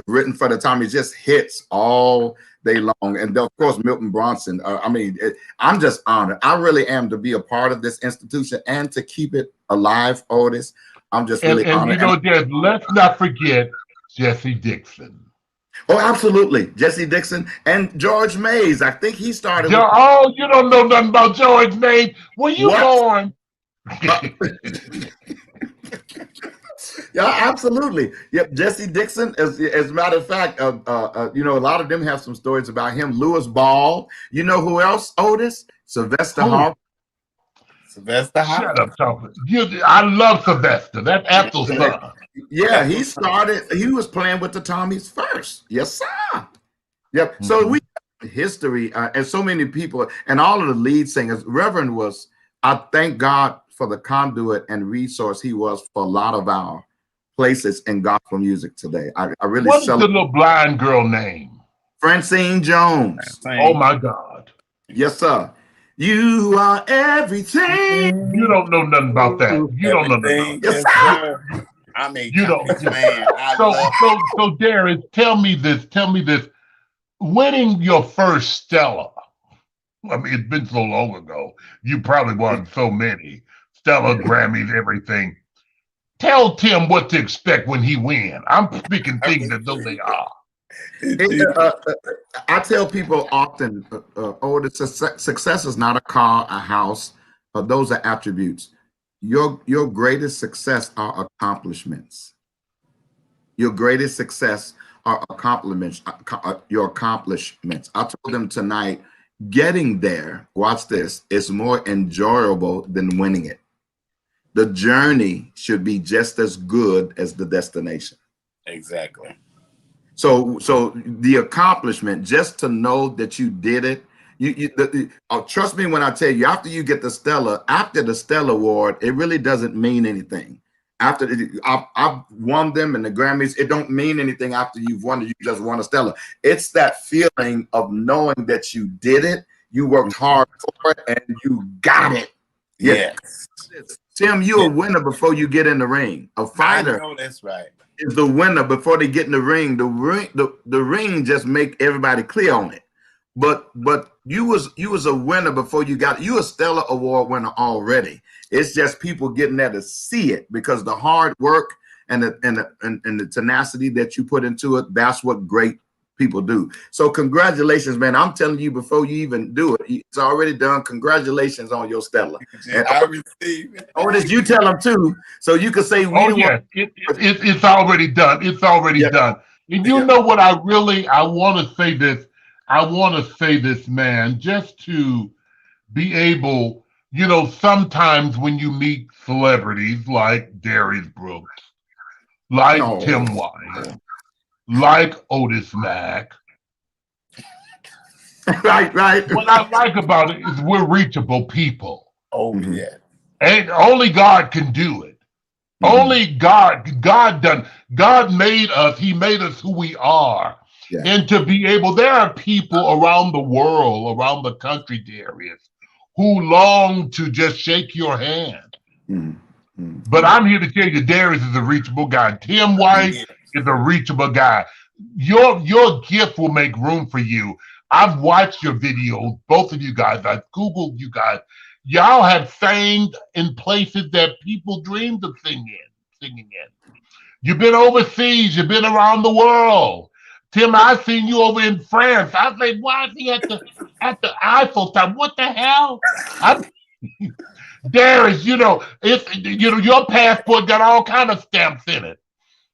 Written for the Tommy, just hits all day long. And of course, Milton Bronson. I'm just honored. I really am to be a part of this institution and to keep it alive, Otis. I'm just really honored. And you know, Dad, let's not forget Jesse Dixon. Oh, absolutely. Jesse Dixon and George Mays. I think he started. You don't know nothing about George Mays. Were you born? Yeah, absolutely. Yep, Jesse Dixon. As a matter of fact, you know, a lot of them have some stories about him. Lewis Ball. You know who else? Otis, Sylvester Who? Harper. Sylvester Shut Howard. up, Tom. I love Sylvester. That's Ethel's son. Yeah, he started. He was playing with the Tommies first. Yes, sir. Yep. So Mhm. we have history and so many people and all of the lead singers. Reverend was. I thank God for the conduit and resource he was for a lot of our places in gospel music today. I really What is the celebrate little blind girl name? Francine Jones. Oh my God. Yes, sir. You are everything. You don't know nothing about that. You don't know nothing Everything. about Yes, Yes, sir. sir. I'm a You don't. Tommies man. I So, love so Darius, tell me this. Winning your first Stella. I mean, it's been so long ago. You probably won so many Stella, Grammys, everything. Tell Tim what to expect when he wins. I'm speaking things as though they are. I tell people often, success is not a car, a house. Those are attributes. Your greatest success are accomplishments. Your greatest success are your accomplishments. I told them tonight, getting there, watch this, is more enjoyable than winning it. The journey should be just as good as the destination. Exactly. So the accomplishment, just to know that you did it, trust me when I tell you, after you get the Stella, after the Stella Award, it really doesn't mean anything. After I've won them and the Grammys, it don't mean anything after you've won it. You just won a Stella. It's that feeling of knowing that you did it, you worked hard for it, and you got it. Yes. Tim, you're a winner before you get in the ring. A fighter. I know that's right. Is the winner before they get in the ring. The ring just make everybody clear on it. But you was a winner before you got you a Stella Award winner already. It's just people getting there to see it because the hard work and the tenacity that you put into it, that's what great people do. So congratulations, man. I'm telling you before you even do it, it's already done. Congratulations on your Stella. And I receive it. Otis, you tell them too, so you can say Oh yes, it's already done. It's already done. And you know what? I want to say this. I want to say this, man, just to be able, you know, sometimes when you meet celebrities like Darius Brooks, like Tim White, like Otis Mack. Right. What I like about it is we're reachable people. Oh, yeah. And only God can do it. Only God made us. He made us who we are. Yeah. And to be able, there are people around the world, around the country, Darius, who long to just shake your hand. But I'm here to tell you, Darius is a reachable guy. Tim White is a reachable guy. Your gift will make room for you. I've watched your videos, both of you guys. I've Googled you guys. Y'all have sang in places that people dreamed of singing in. You've been overseas. You've been around the world. Tim, I've seen you over in France. I was like, why is he at the Eiffel Tower? What the hell? Darius, your passport got all kind of stamps in it.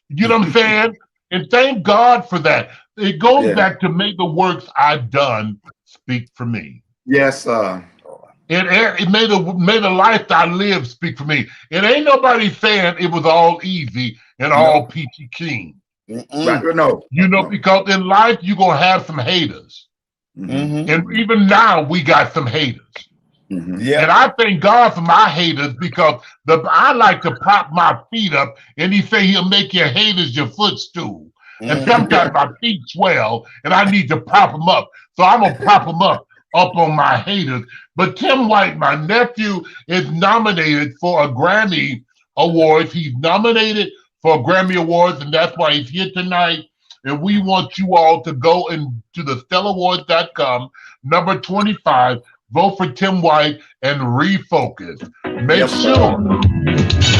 You know what I'm saying? And thank God for that. It goes back to may the works I've done speak for me. Yes, It made the life I live speak for me. It ain't nobody saying it was all easy and all peachy keen. Because in life you're gonna have some haters, and even now we got some haters. And I thank God for my haters because I like to prop my feet up, and he say he'll make your haters your footstool. And sometimes my feet swell, and I need to prop them up. So I'm gonna prop them up on my haters. But Tim White, my nephew, is nominated for a Grammy Awards. He's nominated for Grammy Awards, and that's why he's here tonight. And we want you all to go to the stellawards.com, number 25, vote for Tim White, and refocus. Make sure.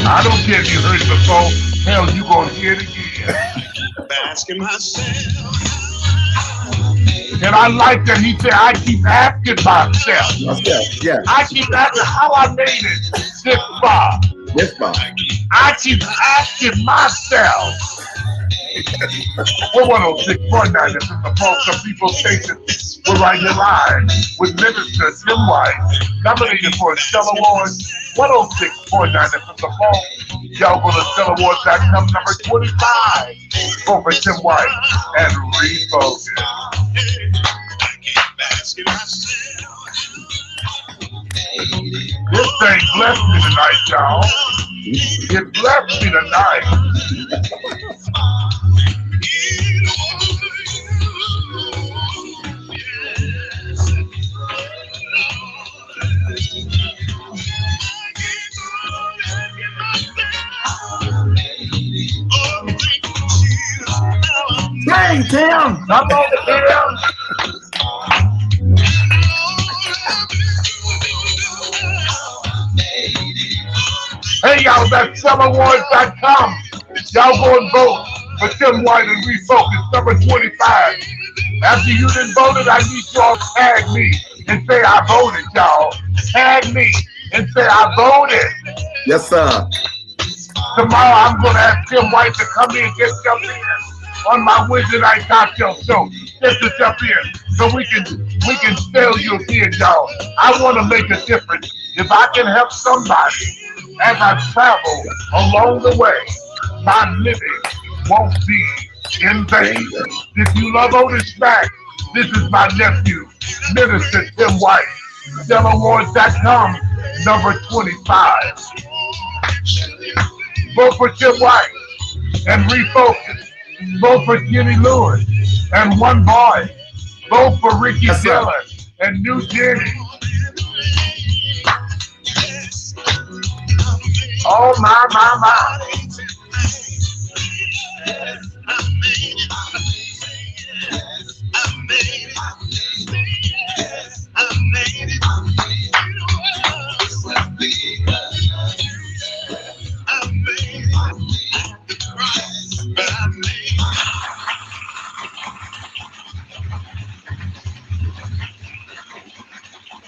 I don't care if you heard it before. Hell, you gonna hear it again. Asking myself. And I like that he said, I keep asking myself. Yeah. I keep asking how I made it this far. I keep asking myself. We're 106.9. This is the Pulse of People Station. We're right here live with Minister Tim White, nominated for a Stellar Award. 106.9. This is the Pulse. Y'all go to StellarAwards.com, number 25. Vote for Tim White and refocus. This thing blessed me tonight, y'all. It blessed me tonight. Dang, Tim! Come on, Tim! Hey, y'all, that's StellarAwards.com. Y'all go and vote for Tim White and refocus, number 25. After you done voted, I need y'all to tag me and say I voted, y'all. Tag me and say I voted. Yes, sir. Tomorrow, I'm going to ask Tim White to come in, get jump in on my Wednesday night cocktail show. Just to jump in so we can sell you again, y'all. I want to make a difference. If I can help somebody as I travel along the way, my living won't be in vain. If you love Otis Mack, this is my nephew, Minister Tim White. StellarAwards.com, number 25. Vote for Tim White and refocus. Vote for Jenny Lewis and One Boy. Vote for Ricky Dillon and New Jenny. Oh my.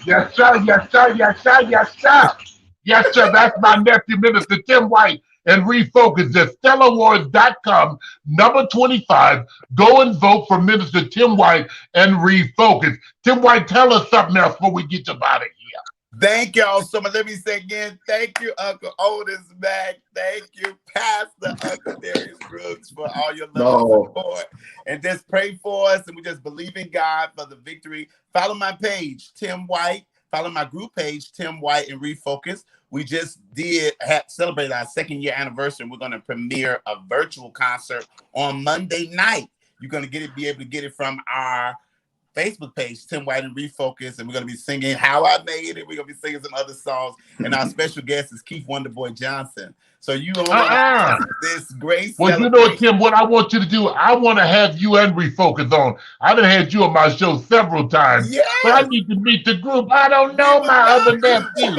Yes, sir. Yes, sir. That's my nephew, Minister Tim White, and refocus at StellarAwards.com, number 25. Go and vote for Minister Tim White and refocus. Tim White, tell us something else before we get you out of here. Thank y'all so much. Let me say again, thank you, Uncle Otis Mack. Thank you, Pastor Uncle Darius Brooks, for all your love and support. And just pray for us, and we just believe in God for the victory. Follow my page, Tim White. Follow my group page, Tim White and Refocus. We just celebrated our 2nd year anniversary. We're going to premiere a virtual concert on Monday night. You're going to be able to get it from our Facebook page, Tim White and Refocus, and we're going to be singing How I Made It. We're going to be singing some other songs, and our special guest is Keith Wonderboy Johnson. So you this great Well, you know, Tim, what I want you to do, I want to have you and Refocus on. I've had you on my show several times, but I need to meet the group. I don't know my other nephew.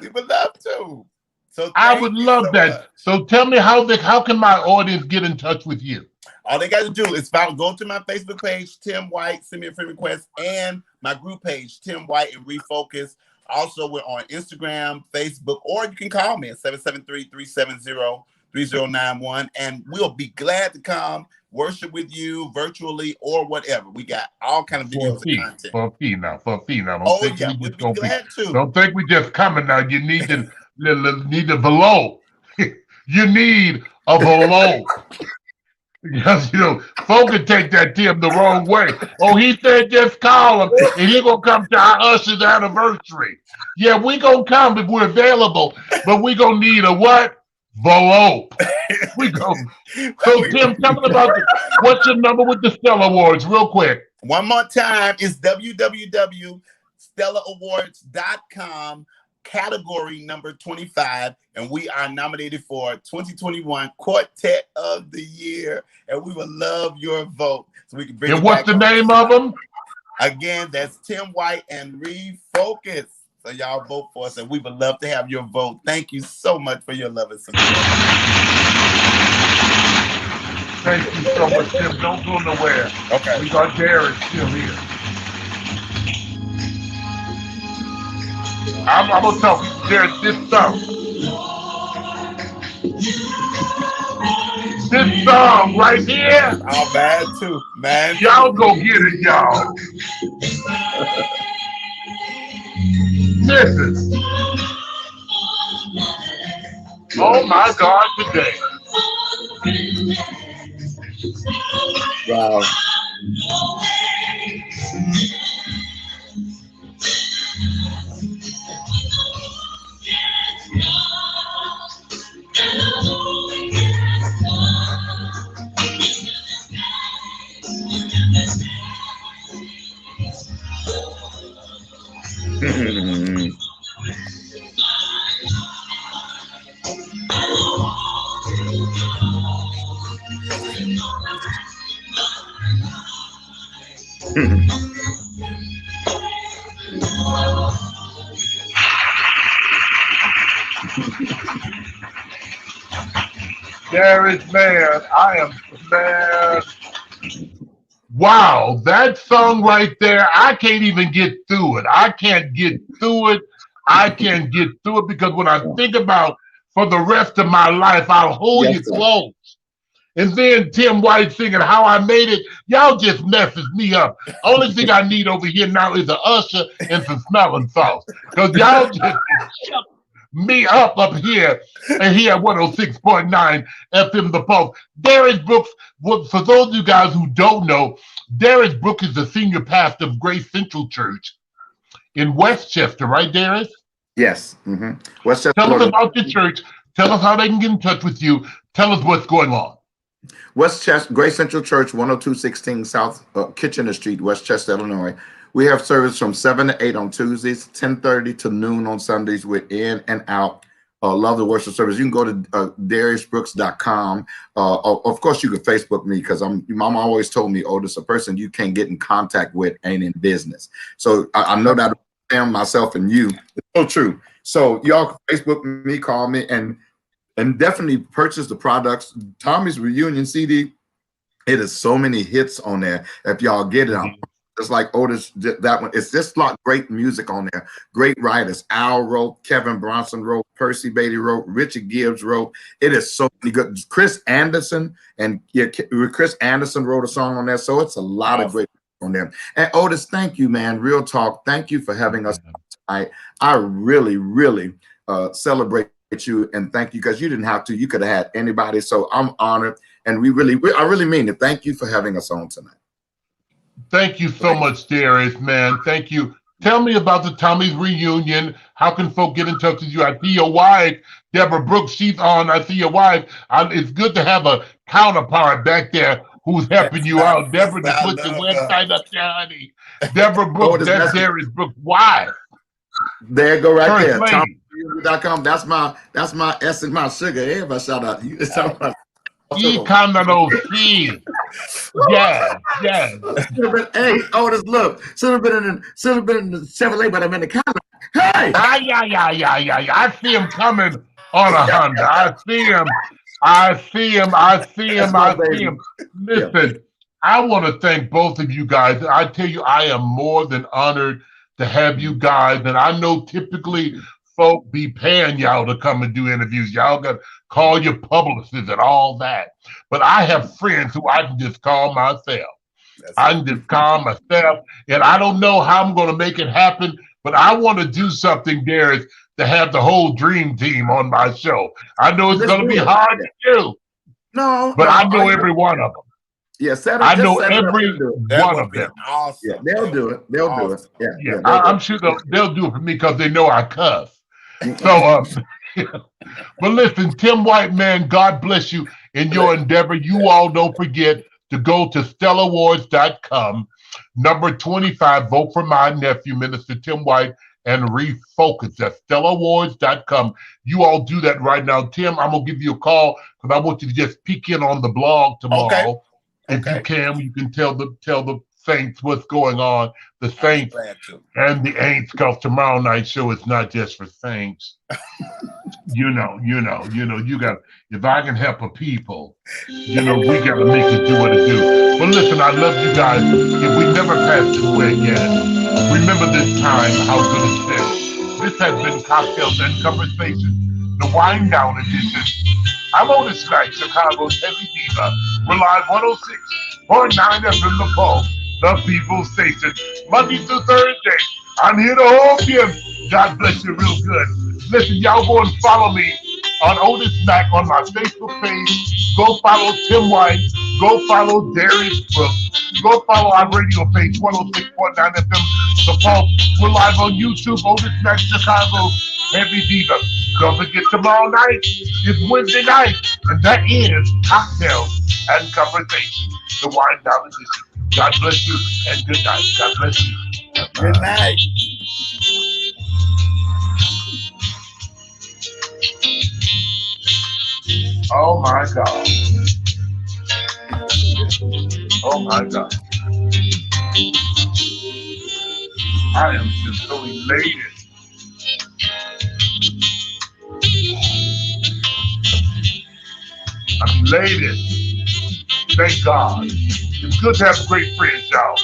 We would love to. So I would love that. Much. So tell me how can my audience get in touch with you? All they got to do is go to my Facebook page, Tim White, send me a friend request, and my group page, Tim White and Refocus. Also, we're on Instagram, Facebook, or you can call me at 773-370-3091, and we'll be glad to come worship with you virtually or whatever. We got all kind of videos and content. For a fee now. We'll be glad to. Don't think we just coming now. You need to need a below. You need a below. Because, you know, folks can take that Tim the wrong way. Oh, he said just call him, and he going to come to our Usher's anniversary. Yeah, we going to come if we're available, but we going to need a what? Velope. So, Tim, tell me about what's your number with the Stellar Awards, real quick. One more time, it's www.StellarAwards.com. Category number 25, and we are nominated for 2021 Quartet of the Year, and we would love your vote so we can bring. And what's the name of them? Again, that's Tim White and Refocus. So y'all vote for us, and we would love to have your vote. Thank you so much for your love and support. Thank you so much, Tim. Don't go nowhere. Okay. We got Derek still here. I'm gonna talk Derek this stuff. This song right here, All bad too, man. y'all go get it, y'all. Listen. Oh my God, today. Wow. There is, man. I am, man. Wow, that song right there, I can't even get through it. I can't get through it. I can't get through it because when I think about for the rest of my life, I'll hold Yes, you sir. close. And then Tim White singing How I Made It, y'all just messes me up. Only thing I need over here now is a usher and some smelling salts. Because y'all just shut me up here and here at 106.9 FM The Pulse. Darius Brooks, for those of you guys who don't know, Darius Brooks is the senior pastor of Grace Central Church in Westchester, right, Darius? Yes. Mm-hmm. Westchester, Tell us Florida. about the church. Tell us how they can get in touch with you. Tell us what's going on. Westchester, Grace Central Church, 10216 South Kitchener Street, Westchester, Illinois. We have service from 7 to 8 on Tuesdays, 10:30 to noon on Sundays. We're in and out. Love the worship service. You can go to DariusBrooks.com. Of course, you can Facebook me because Mama always told me, Otis, a person you can't get in contact with ain't in business. So I know that I myself and you. It's so true. So y'all can Facebook me, call me, and definitely purchase the products. Tommy's Reunion CD, it is so many hits on there. If y'all get it, just like Otis, that one, it's just like great music on there. Great writers. Al wrote, Kevin Bronson wrote, Percy Beatty wrote, Richard Gibbs wrote. It is so many good. Chris Anderson wrote a song on there. So it's a lot of great on there. And Otis, thank you, man. Real talk. Thank you for having us tonight. I really, really celebrate you and thank you because you didn't have to. You could have had anybody. So I'm honored, and I really mean it. Thank you for having us on tonight. Thank you so much, Darius, man. Thank you. Tell me about the Tommy's Reunion. How can folk get in touch with you? I see your wife, Deborah Brooks. She's on. I see your wife. It's good to have a counterpart back there who's helping you out. Deborah, to put your website up there, honey. Deborah Brooks, that's Darius Brooks' wife. There you go, right there. First lady. TommyReunion.com. That's my S and my sugar. Everybody shout out. You just talking about. E-Condano-C. Yeah. Hey, Otis, look. Should have been in the Chevrolet, but I'm in the car. Hey! Yeah. I see him coming on a Honda. I see him. Listen, I want to thank both of you guys. I tell you, I am more than honored to have you guys. And I know typically folk be paying y'all to come and do interviews. Y'all got to call your publicists and all that. But I have friends who I can just call myself. And I don't know how I'm going to make it happen, but I want to do something, Darius, to have the whole dream team on my show. I know it's going to be hard to do. But I know every one of them. Yeah, I know every one of them. Awesome. Yeah, they'll do it. They'll do it. Yeah. I'm sure they'll do it for me because they know I cuss. So, but listen, Tim White, man, God bless you in your endeavor. You all don't forget to go to stellawards.com. Number 25, vote for my nephew, Minister Tim White, and refocus. That's stellawards.com. You all do that right now. Tim, I'm going to give you a call because I want you to just peek in on the blog tomorrow. Okay. If you can tell the Saints what's going on. The Saints and the Aints, because tomorrow night show is not just for Saints. you got, if I can help a people, we got to make it do what it do. But listen, I love you guys. If we never pass this way again, remember this time how good it's been. This has been Cocktails and Conversations the wind down edition. I'm Otis Mack, Chicago's Heavy Diva. We're live 106.9 FM The Pulse, the People's Station. Monday through Thursday. I'm here to hold you. God bless you real good. Listen, y'all go and follow me on Otis Mack on my Facebook page. Go follow Tim White. Go follow Darius Brooks. Go follow our radio page, 106.9 FM The Pulse. We're live on YouTube, Otis Mack, Chicago Heavy Diva. Don't forget, tomorrow night is Wednesday night, and that is Cocktails and Conversation, the wind down edition. God bless you and good night. God bless you. Good night. Oh my God. Oh my God. I am just so elated. I'm elated. Thank God. It's good to have great friends, y'all.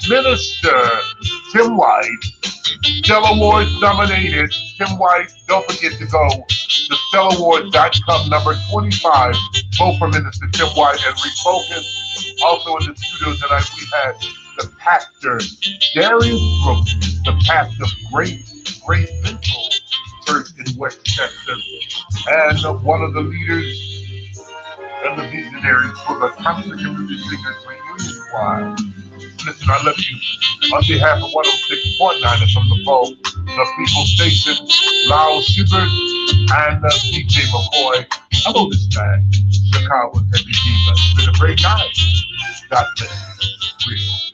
Minister Tim White, Stellar Awards nominated. Tim White, don't forget to go to stellawards.com, number 25. Vote for Minister Tim White and refocus. Also in the studio tonight, we had the pastor, Darius Brooks, the pastor of Grace Central Church in West Texas, and one of the leaders and the visionaries for the Country Community Singers Reunion Choir. Listen, I love you. On behalf of 106.9 from the Pulse, the People Station, Lyle Schubert, and DJ McCoy, I'm Otis Mack, Chicago's Heavy Diva. It's been a great night. God bless. Real.